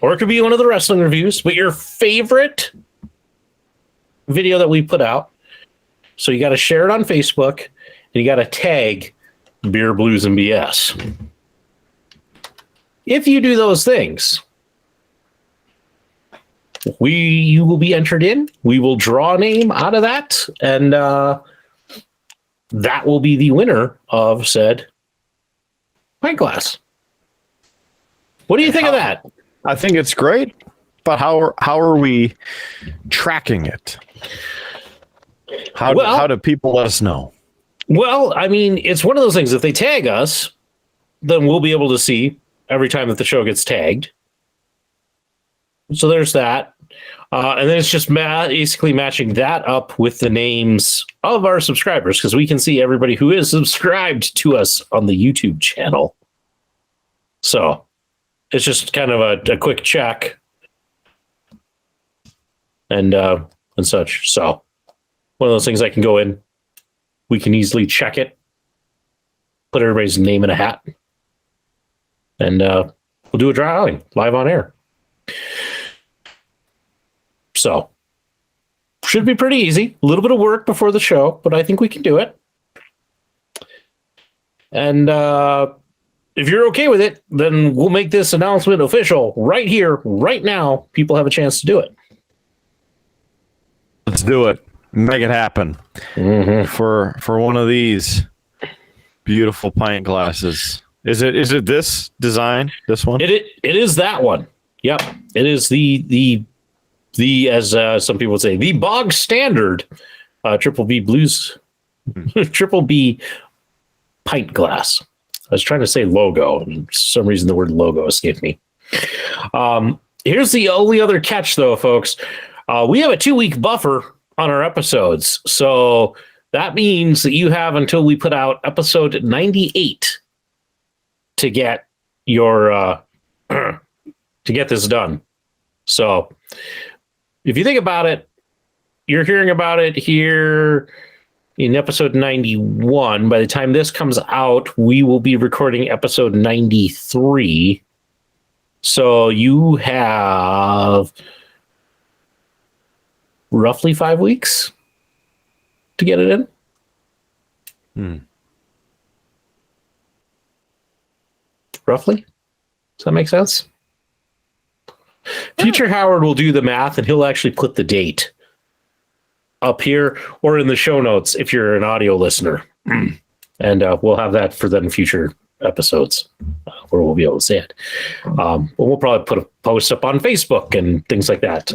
or it could be one of the wrestling reviews, but your favorite video that we put out. So you got to share it on Facebook, and you got to tag Beer, Blues, and BS. If you do those things, you will be entered in. We will draw a name out of that, and that will be the winner of said pint glass. What do you think of that? I think it's great, but how are we tracking it? How do people let us know? Well, I mean, it's one of those things. If they tag us, then we'll be able to see every time that the show gets tagged. So there's that. And then it's just basically matching that up with the names of our subscribers, because we can see everybody who is subscribed to us on the YouTube channel. So it's just kind of a quick check and such. So one of those things I can go in. We can easily check it, put everybody's name in a hat, and we'll do a drawing live on air. So, should be pretty easy. A little bit of work before the show, but I think we can do it. And if you're okay with it, then we'll make this announcement official right here, right now. People have a chance to do it. Let's do it. Make it happen. Mm-hmm. For one of these beautiful pint glasses. Is it this design? This one? It is that one. Yep. It is the as some people would say, the bog standard Triple B Blues Triple B pint glass. I was trying to say logo, and for some reason the word logo escaped me. Here's the only other catch, though, folks. We have a 2-week buffer on our episodes, so that means that you have until we put out episode 98 to get your to get this done. So if you think about it, you're hearing about it here in episode 91. By the time this comes out, we will be recording episode 93. So you have roughly 5 weeks to get it in. Roughly. Does that make sense? Future Howard will do the math, and he'll actually put the date up here or in the show notes if you're an audio listener. And we'll have that for then future episodes where we'll be able to say it. But we'll probably put a post up on Facebook and things like that.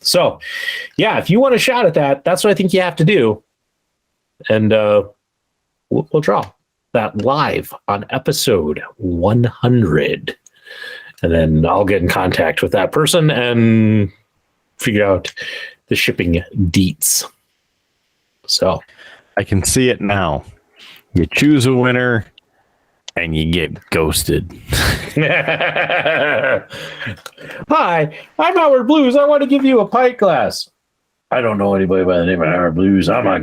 So, yeah, if you want a shot at that, that's what I think you have to do. And we'll draw that live on episode 100. And then I'll get in contact with that person and figure out the shipping deets. So I can see it now. You choose a winner and you get ghosted. Hi, I'm Howard Blues. I want to give you a pint glass. I don't know anybody by the name of Howard Blues. I'm not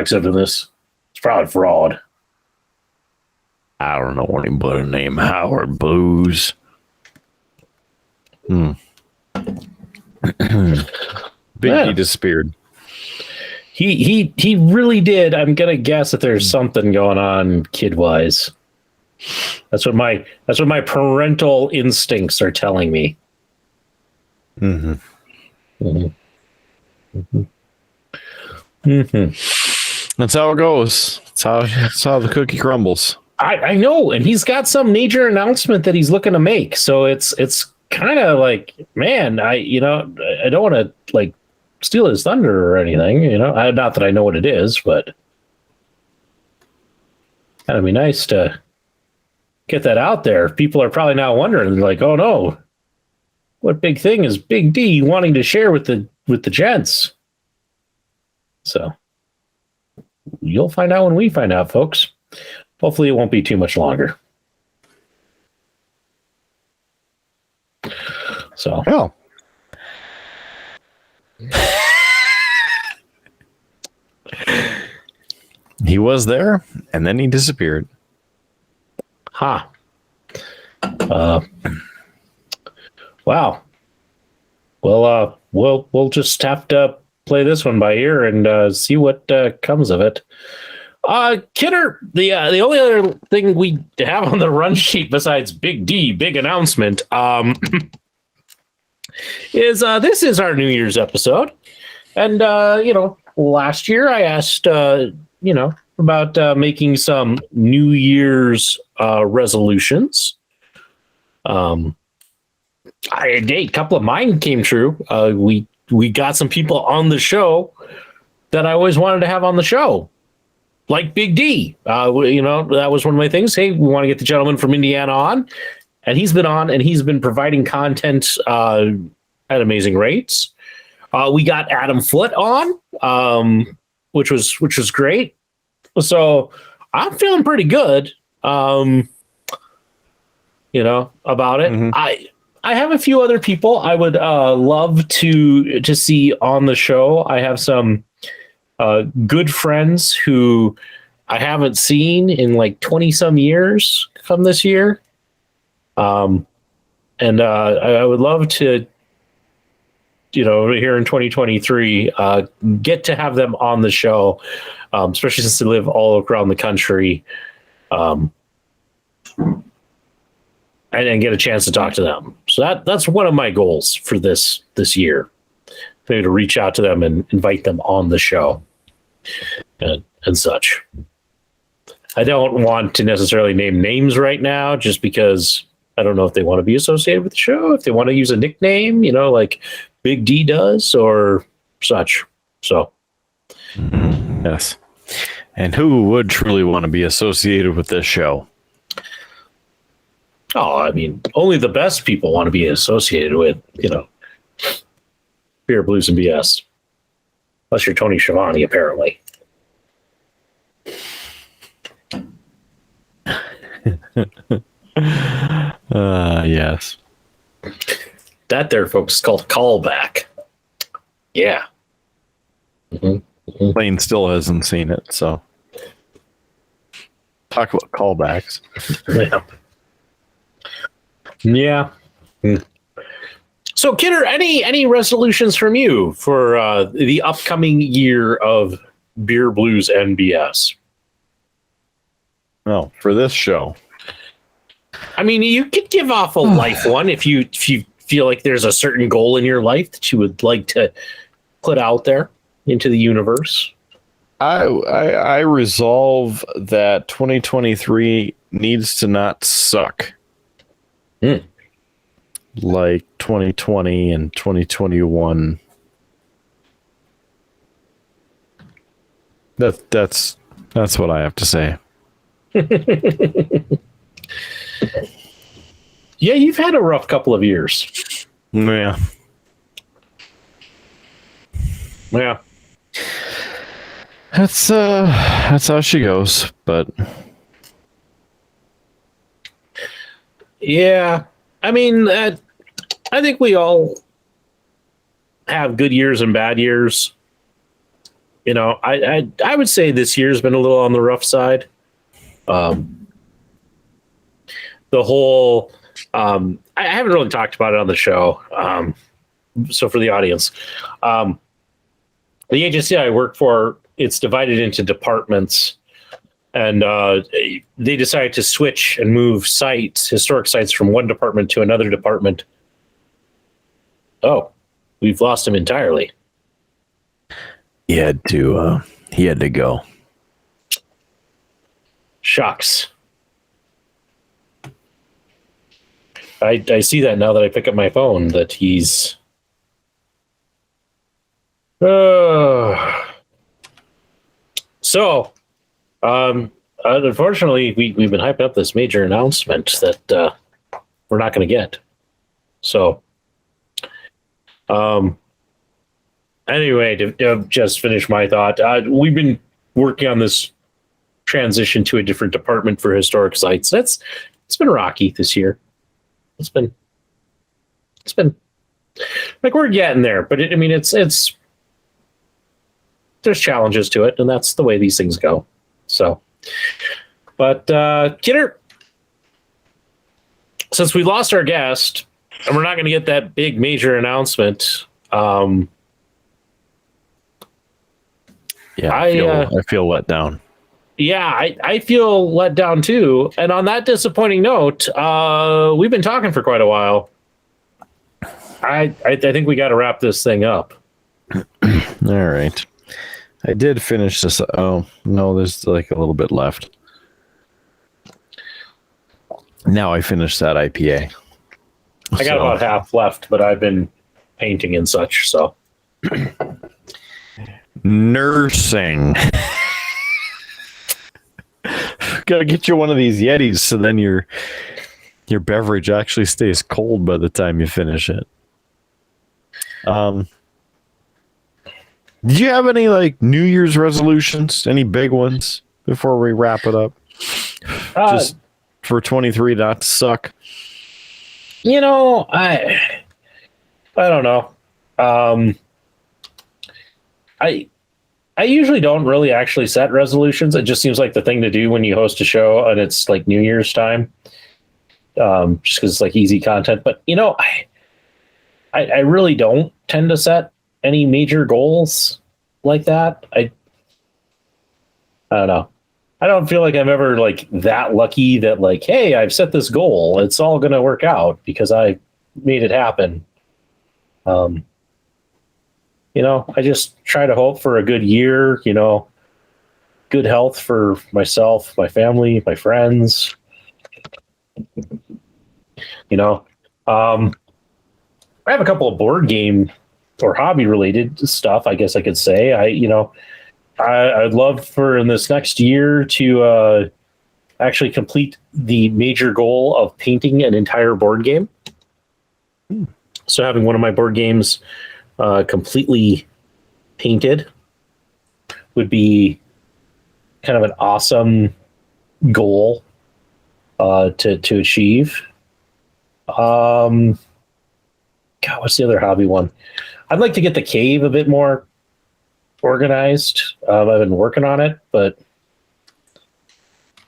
accepting this. It's probably fraud. I don't know anybody named Howard Blues. Big D disappeared. He really did. I'm gonna guess that there's something going on kid-wise. That's what my parental instincts are telling me. Mm-hmm. Mm-hmm. Mm-hmm. Mm-hmm. That's how it goes. That's how the cookie crumbles. I know, and he's got some major announcement that he's looking to make. So it's kind of like, man, I don't want to like steal his thunder or anything, not that I know what it is, but it'd be nice to get that out there. People are probably now wondering, like, oh no, what big thing is Big D wanting to share with the gents? So you'll find out when we find out, folks. Hopefully it won't be too much longer. So yeah. He was there, and then he disappeared. Wow. Well, we'll just have to play this one by ear and see what comes of it. Kidder, the only other thing we have on the run sheet besides Big D, big announcement, is this is our New Year's episode. And, last year I asked, about making some New Year's resolutions. A couple of mine came true. We got some people on the show that I always wanted to have on the show, like Big D. That was one of my things. Hey, we want to get the gentleman from Indiana on, and he's been on, and he's been providing content at amazing rates. We got Adam Foote on, which was great. So I'm feeling pretty good, about it. Mm-hmm. I have a few other people I would love to see on the show. I have some good friends who I haven't seen in like 20 some years come this year. I would love to, here in 2023, get to have them on the show, especially since they live all around the country, and get a chance to talk to them. So that's one of my goals for this year, maybe to reach out to them and invite them on the show and such. I don't want to necessarily name names right now, just because I don't know if they want to be associated with the show, if they want to use a nickname, like Big D does or such. So, yes. And who would truly want to be associated with this show? Oh, I mean, only the best people want to be associated with, Beer, Blues, and BS. Unless you're Tony Schiavone, apparently. Yes. That there, folks, is called callback. Yeah. Mm-hmm. Lane still hasn't seen it, so talk about callbacks. Yeah. So, Kidder, any resolutions from you for the upcoming year of Beer, Blues, and BS? No, for this show. I mean, you could give off a life one if you feel like there's a certain goal in your life that you would like to put out there into the universe. I resolve that 2023 needs to not suck. Like 2020 and 2021. That's what I have to say. Yeah, you've had a rough couple of years. Yeah. That's how she goes, but yeah, I mean, I think we all have good years and bad years. I would say this year's been a little on the rough side. The whole, I haven't really talked about it on the show. So for the audience, the agency I work for, it's divided into departments, and they decided to switch and move historic sites from one department to another department. Oh, we've lost him entirely. He had to go. Shucks. I see that now that I pick up my phone, that he's so unfortunately we've been hyping up this major announcement that we're not going to get. So anyway, to just finish my thought, we've been working on this transition to a different department for historic sites. It's been rocky this year. It's been like we're getting there, but it's there's challenges to it, and that's the way these things go. So, but Kidder, since we lost our guest and we're not going to get that big major announcement, I feel let down. Yeah, I feel let down too. And on that disappointing note, we've been talking for quite a while. I think we got to wrap this thing up. All right. I did finish this. Oh, no, there's like a little bit left. Now I finished that IPA. I got about half left, but I've been painting and such, so. Nursing. Gotta get you one of these Yetis so then your beverage actually stays cold by the time you finish it. Did you have any like New Year's resolutions? Any big ones before we wrap it up? Just for 23 not to suck. You know, I don't know. I usually don't really actually set resolutions. It just seems like the thing to do when you host a show and it's like New Year's time. Just because it's like easy content. But you know, I really don't tend to set any major goals like that. I don't know. I don't feel like I'm ever like that lucky that like, hey, I've set this goal. It's all going to work out because I made it happen. You know, I just try to hope for a good year, you know, good health for myself, my family, my friends. You know, I have a couple of board game or hobby related stuff, I guess I could say. I'd love for in this next year to actually complete the major goal of painting an entire board game. So having one of my board games completely painted would be kind of an awesome goal to achieve. God, what's the other hobby one? I'd like to get the cave a bit more organized. I've been working on it, but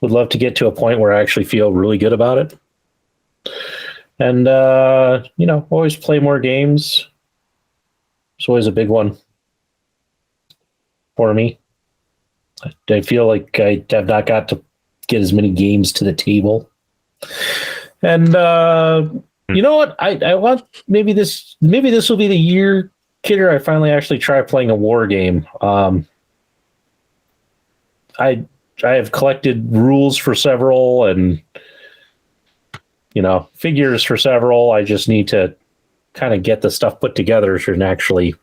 would love to get to a point where I actually feel really good about it. And, you know, always play more games. It's always a big one for me. I feel like I have not got to get as many games to the table. And, you know what? I want maybe this will be the year, Kidder, I finally actually try playing a war game. I have collected rules for several and, you know, figures for several. I just need to kind of get the stuff put together so I can actually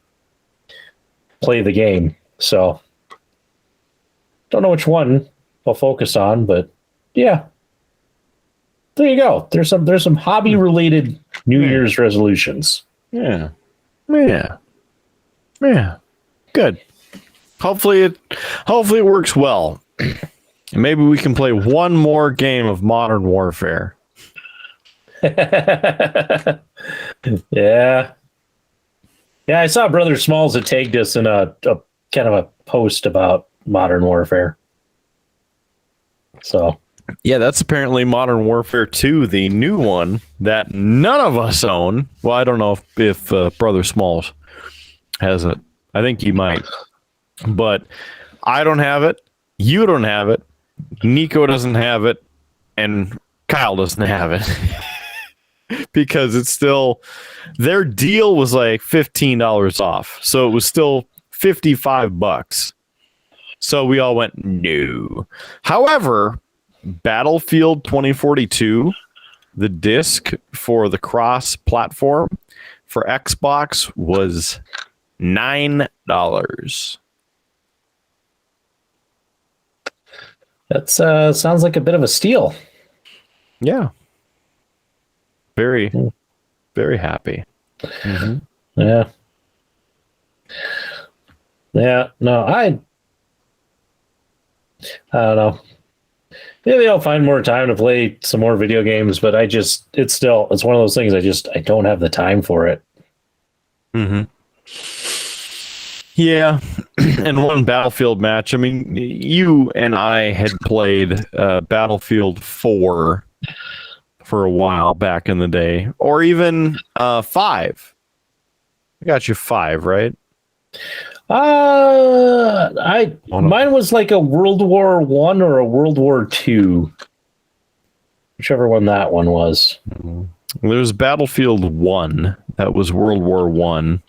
play the game. So don't know which one I'll focus on, but yeah. There you go. There's some hobby related New Year's resolutions. Yeah. Good. Hopefully it works well. And maybe we can play one more game of Modern Warfare. Yeah. Yeah, I saw Brother Smalls had tagged us in a kind of a post about Modern Warfare. So yeah, that's apparently Modern Warfare 2, the new one that none of us own. Well, I don't know if Brother Smalls has it. I think he might. But I don't have it. You don't have it. Nico doesn't have it. And Kyle doesn't have it. Because it's still... Their deal was like $15 off. So it was still $55. So we all went, no. However... Battlefield 2042, the disc for the cross platform for Xbox was $9. That sounds like a bit of a steal. Yeah. Very, very happy. Mm-hmm. Yeah. Yeah. No, I don't know. Maybe I'll find more time to play some more video games, but it's one of those things I don't have the time for it. Mm-hmm. Yeah. And one Battlefield match. I mean, you and I had played Battlefield 4 for a while back in the day, or even 5. I got you 5, right? Mine was like a World War One or a World War Two, whichever one that one was. There's Battlefield 1. That was World War 1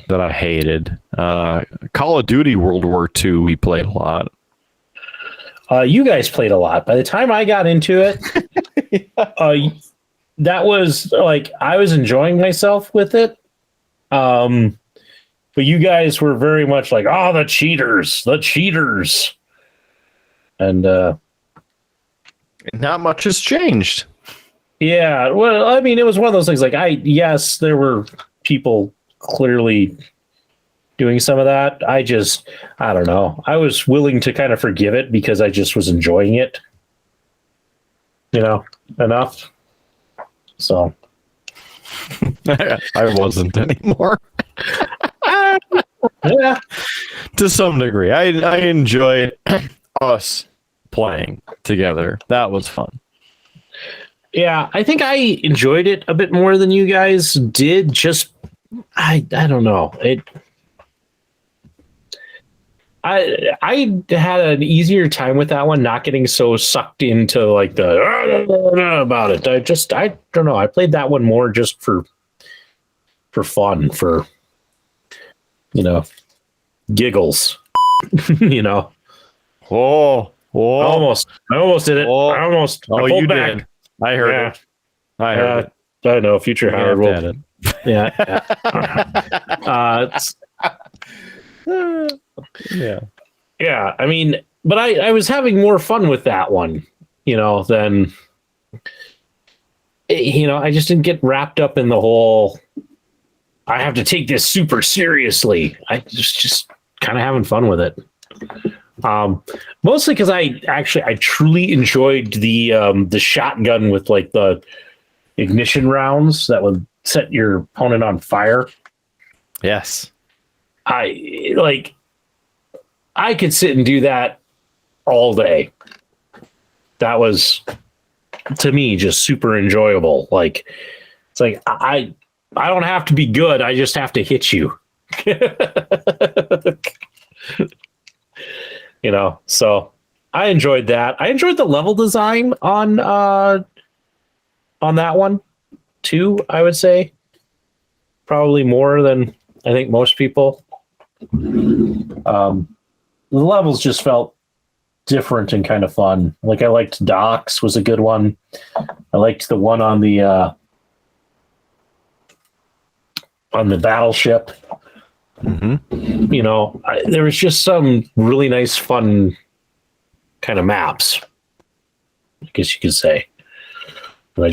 that I hated. Call of Duty World War 2 we played a lot. You guys played a lot. By the time I got into it, that was like I was enjoying myself with it. But you guys were very much like, oh, the cheaters. And not much has changed. yeah, well, I mean, it was one of those things like yes, there were people clearly doing some of that. I don't know. I was willing to kind of forgive it because I just was enjoying it, enough. So I wasn't anymore. yeah, To some degree. I enjoy us playing together. That was fun. yeah. I think I enjoyed it a bit more than you guys did. Just I don't know it. I had an easier time with that one, not getting so sucked into like the about it. I don't know. I played that one more just for fun, for giggles. Oh, I almost did it. Oh. I Oh, pulled you back. did. I heard it. I heard it. I don't know. Future Howard You will. had it. Yeah. Yeah. Yeah. I mean, but I was having more fun with that one, than, I just didn't get wrapped up in the whole, I have to take this super seriously. I just kind of having fun with it. Mostly because I truly enjoyed the shotgun with like the ignition rounds that would set your opponent on fire. Yes. I could sit and do that all day. That was, to me, just super enjoyable. Like, it's like I don't have to be good. I just have to hit you. So I enjoyed that. I enjoyed the level design on that one too, I would say. Probably more than I think most people. The levels just felt different and kind of fun. Like I liked Docks was a good one. I liked the one on the battleship. Mm-hmm. There was just some really nice, fun kind of maps, I guess you could say. And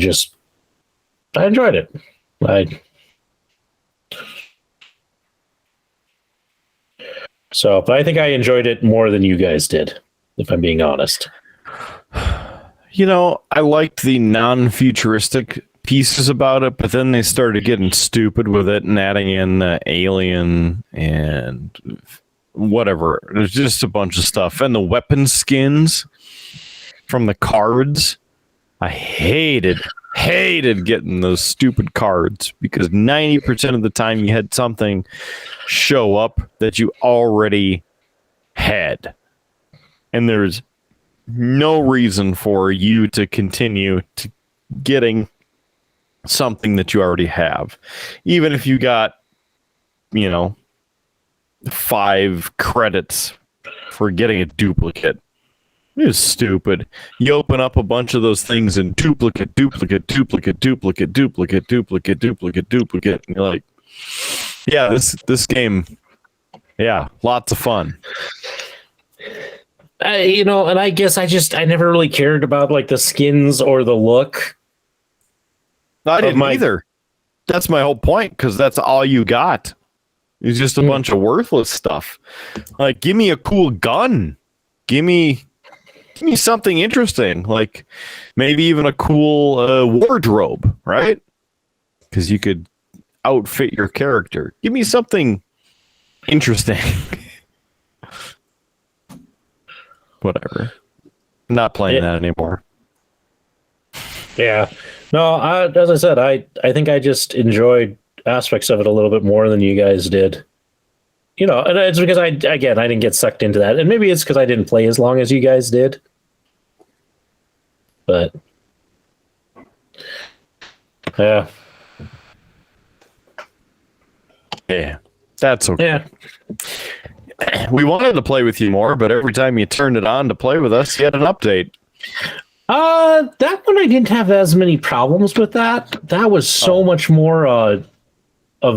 I enjoyed it. But I think I enjoyed it more than you guys did, if I'm being honest. I liked the non-futuristic pieces about it, but then they started getting stupid with it and adding in alien and whatever. There's just a bunch of stuff. And the weapon skins from the cards. I hated getting those stupid cards because 90% of the time you had something show up that you already had. And there's no reason for you to continue to getting something that you already have. Even if you got, 5 credits for getting a duplicate. It is stupid. You open up a bunch of those things in duplicate. And you're like, yeah, this game, yeah, lots of fun. And I guess I never really cared about like the skins or the look. I didn't either. That's my whole point, because that's all you got. It's just a bunch of worthless stuff. Like, give me a cool gun. Give me something interesting. Like, maybe even a cool wardrobe, right? Because you could outfit your character. Give me something interesting. Whatever. I'm not playing that anymore. Yeah. No, as I said, I think I just enjoyed aspects of it a little bit more than you guys did. you know, and it's because I didn't get sucked into that, and maybe it's because I didn't play as long as you guys did. But yeah, that's okay. yeah. We wanted to play with you more, but every time you turned it on to play with us, you had an update. That one I didn't have as many problems with that. That was so much more of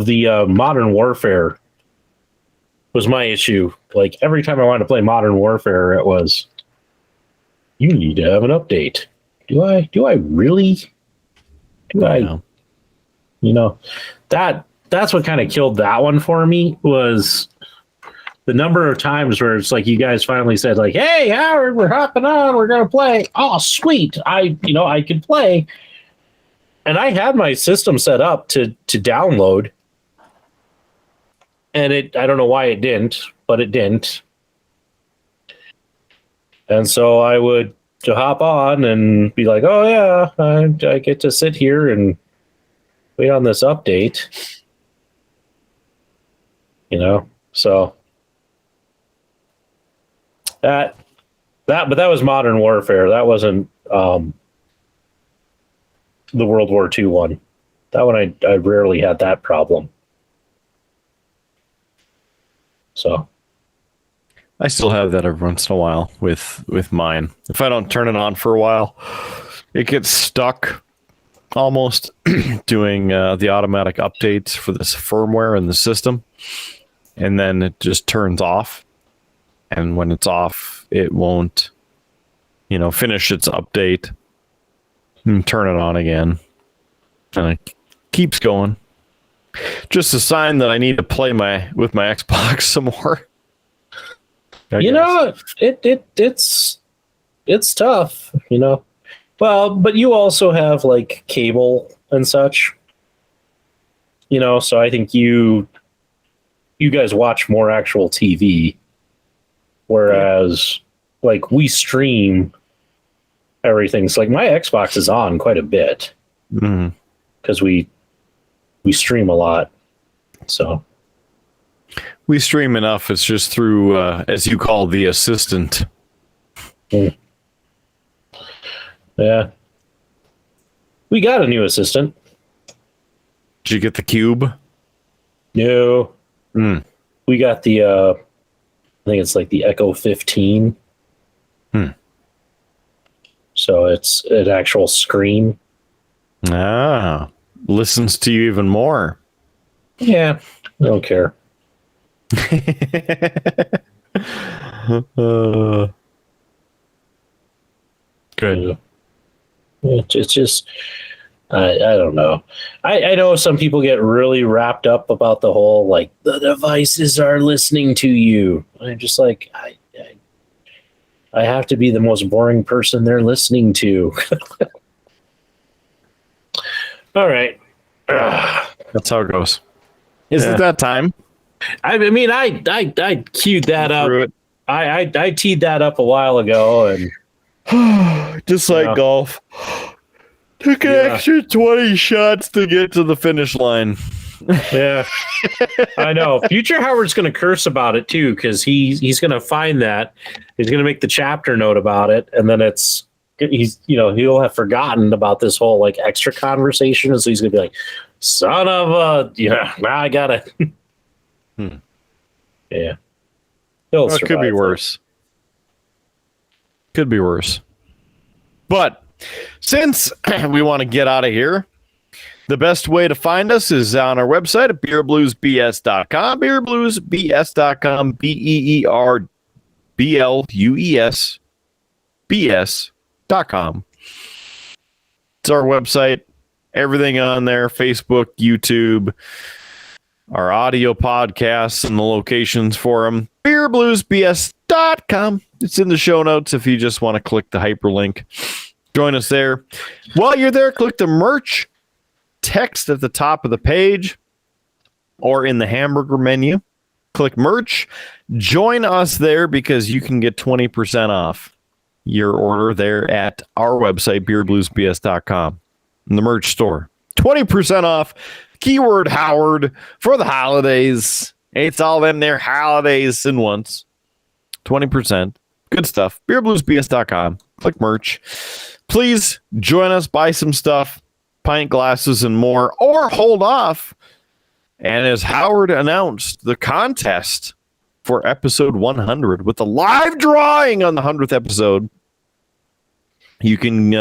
the Modern Warfare was my issue. Like every time I wanted to play Modern Warfare, it was you need to have an update. Do I really? You know, that's what kind of killed that one for me was the number of times where it's like you guys finally said like, "Hey, Howard, we're hopping on. We're gonna play." Oh, sweet! I could play, and I had my system set up to download, and I don't know why it didn't, but it didn't, and so I would to hop on and be like, "Oh yeah, I get to sit here and wait on this update," you know, so. But that was Modern Warfare. That wasn't the World War II one. That one I rarely had that problem. So I still have that every once in a while with mine. If I don't turn it on for a while, it gets stuck almost doing the automatic updates for this firmware in the system, and then it just turns off. And when it's off, it won't, finish its update and turn it on again. And it keeps going. Just a sign that I need to play with my Xbox some more. It's tough, Well, but you also have like cable and such, so I think you guys watch more actual TV. Whereas, like, we stream everything. So, like, my Xbox is on quite a bit because we stream a lot. So we stream enough. It's just through, as you call, the assistant. Yeah, we got a new assistant. Did you get the Cube? No, we got the. I think it's like the Echo 15. So it's an actual screen. Listens to you even more. Yeah, I don't care. Good. It's just, I don't know. I know some people get really wrapped up about the whole, like, the devices are listening to you. I'm just like, I have to be the most boring person they're listening to. All right. That's how it goes. Is it that time? I mean, I queued that up. I teed that up a while ago, and just like golf. Took an extra 20 shots to get to the finish line. Yeah, I know. Future Howard's going to curse about it too, because he's going to find that he's going to make the chapter note about it, and then he'll have forgotten about this whole like extra conversation, and so he's going to be like, "Son of a, now I gotta." Yeah, well, it could be worse. Could be worse, but. Since we want to get out of here, the best way to find us is on our website at beerbluesbs.com, beerbluesbs.com, BEERBLUESBS.com. It's our website, everything on there, Facebook, YouTube, our audio podcasts and the locations for them, beerbluesbs.com. It's in the show notes if you just want to click the hyperlink. Join us there. While you're there, click the merch text at the top of the page or in the hamburger menu. Click merch. Join us there because you can get 20% off your order there at our website, beerbluesbs.com, in the merch store. 20% off. Keyword Howard for the holidays. It's all in there. Holidays and once. 20%. Good stuff. BeerBluesBS.com. Click merch. Please join us, buy some stuff, pint glasses and more, or hold off. And as Howard announced, the contest for episode 100 with the live drawing on the 100th episode, you can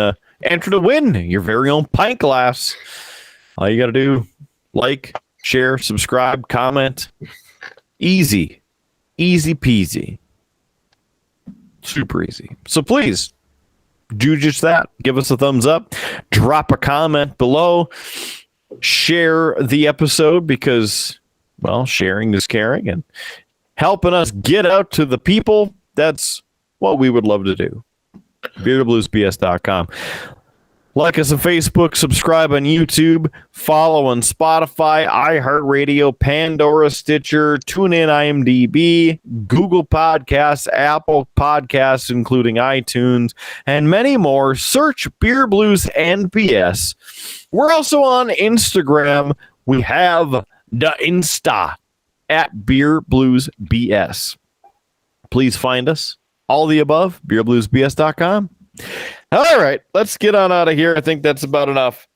enter to win your very own pint glass. All you got to do, like, share, subscribe, comment. Easy. Easy peasy. Super easy. So please do just that. Give us a thumbs up. Drop a comment below. Share the episode because, well, sharing is caring and helping us get out to the people. That's what we would love to do. BeerBluesBS.com. Like us on Facebook, subscribe on YouTube, follow on Spotify, iHeartRadio, Pandora, Stitcher, TuneIn, IMDb, Google Podcasts, Apple Podcasts, including iTunes, and many more. Search Beer Blues and BS. We're also on Instagram. We have the Insta at Beer Blues BS. Please find us. All the above, BeerBluesBS.com. All right, let's get on out of here. I think that's about enough.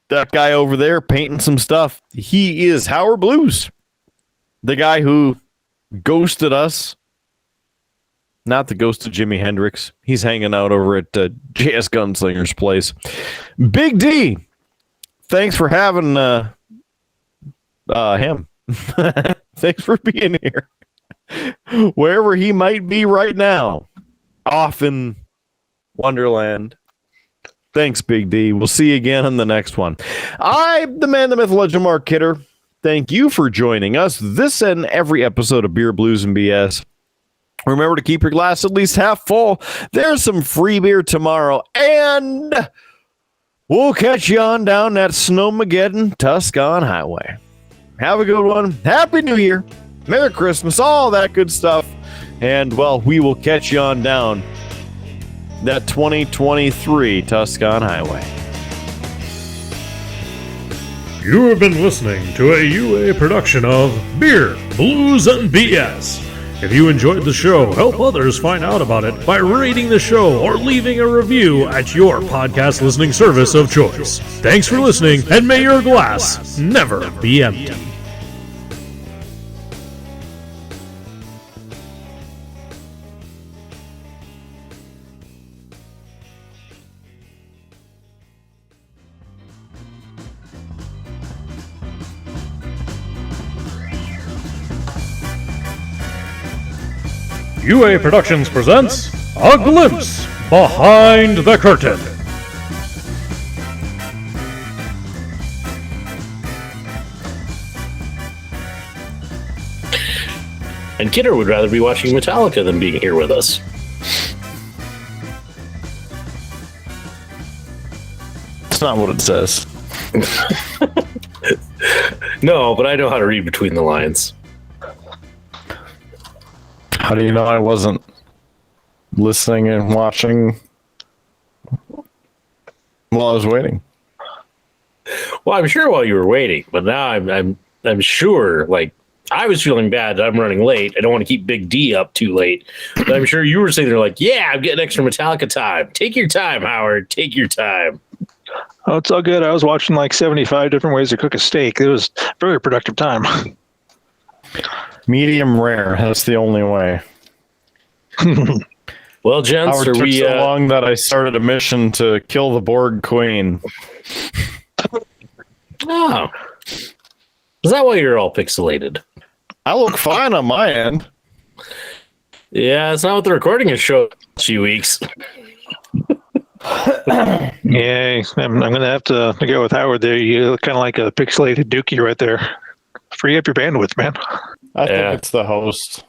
That guy over there painting some stuff. He is Howard Blues, the guy who ghosted us. Not the ghost of Jimi Hendrix. He's hanging out over at JS Gunslinger's place. Big D, thanks for having him. Thanks for being here. Wherever he might be right now. Off in Wonderland. Thanks, Big D. We'll see you again on the next one. I'm the man, the myth, legend, Mark Kidder. Thank you for joining us this and every episode of Beer, Blues, and BS. Remember to keep your glass at least half full. There's some free beer tomorrow, and we'll catch you on down that Snowmageddon Tucson Highway. Have a good one. Happy New Year. Merry Christmas. All that good stuff. And, well, we will catch you on down that 2023 Tucson Highway. You have been listening to a UA production of Beer, Blues, and BS. If you enjoyed the show, help others find out about it by rating the show or leaving a review at your podcast listening service of choice. Thanks for listening, and may your glass never be empty. UA Productions presents A Glimpse Behind the Curtain. And Kidder would rather be watching Metallica than being here with us. That's not what it says. No, but I know how to read between the lines. How do you know I wasn't listening and watching while I was waiting? Well, I'm sure while you were waiting, but now I'm sure, like, I was feeling bad that I'm running late. I don't want to keep Big D up too late. But I'm sure you were sitting there like, yeah, I'm getting extra Metallica time. Take your time, Howard. Take your time. Oh, it's all good. I was watching like 75 different ways to cook a steak. It was a very productive time. Medium rare. That's the only way. Well, gents, Howard are took we so long that I started a mission to kill the Borg Queen. Oh. Is that why you're all pixelated? I look fine on my end. Yeah, it's not what the recording has showed a few weeks. Yeah, I'm going to have to go with Howard there. You look kind of like a pixelated dookie right there. Free up your bandwidth, man. I think it's the host.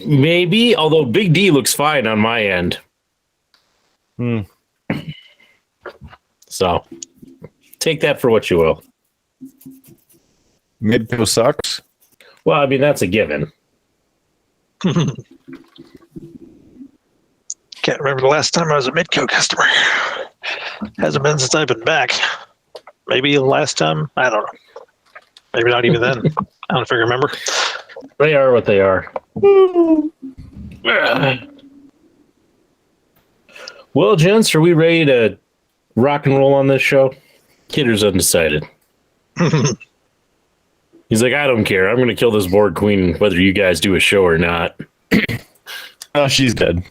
Maybe, although Big D looks fine on my end. So, take that for what you will. Midco sucks. Well, I mean, that's a given. Can't remember the last time I was a Midco customer. Hasn't been since I've been back. Maybe the last time, I don't know. Maybe not even then. I don't know if I remember. They are what they are. Well, gents, are we ready to rock and roll on this show? Kidder's undecided. He's like, I don't care. I'm going to kill this board queen whether you guys do a show or not. Oh, she's dead.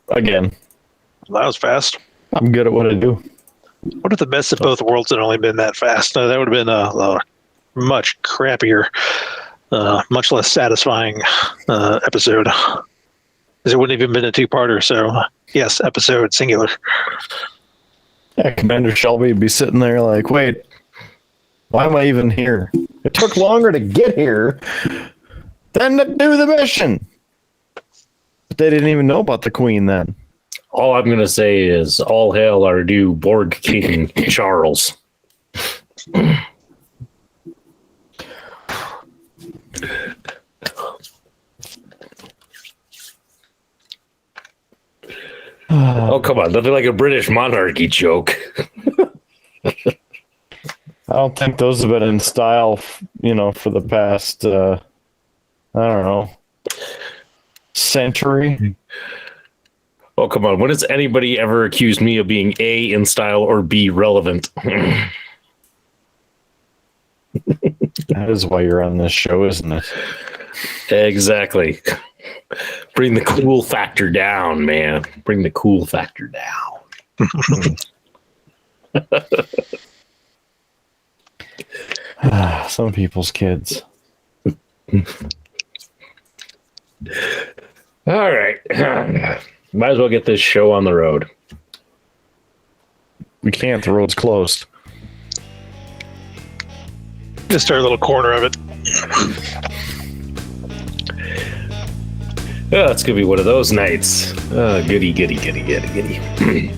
Again. That was fast. I'm good at what I do. What if the best of both worlds had only been that fast? That would have been a much crappier, much less satisfying episode. Because it wouldn't have even been a two-parter. So, yes, episode singular. Yeah, Commander Shelby would be sitting there like, wait, why am I even here? It took longer to get here than to do the mission. But they didn't even know about the queen then. All I'm going to say is all hail our new Borg King, Charles. Oh, come on. Nothing like a British monarchy joke. I don't think those have been in style, for the past, I don't know, century. Oh, come on. When has anybody ever accused me of being A, in style, or B, relevant? That is why you're on this show, isn't it? Exactly. Bring the cool factor down, man. Bring the cool factor down. Some people's kids. All right. Might as well get this show on the road. We can't. The road's closed. Just our little corner of it. Oh, it's going to be one of those nights. Oh, goody, goody, goody, goody, goody.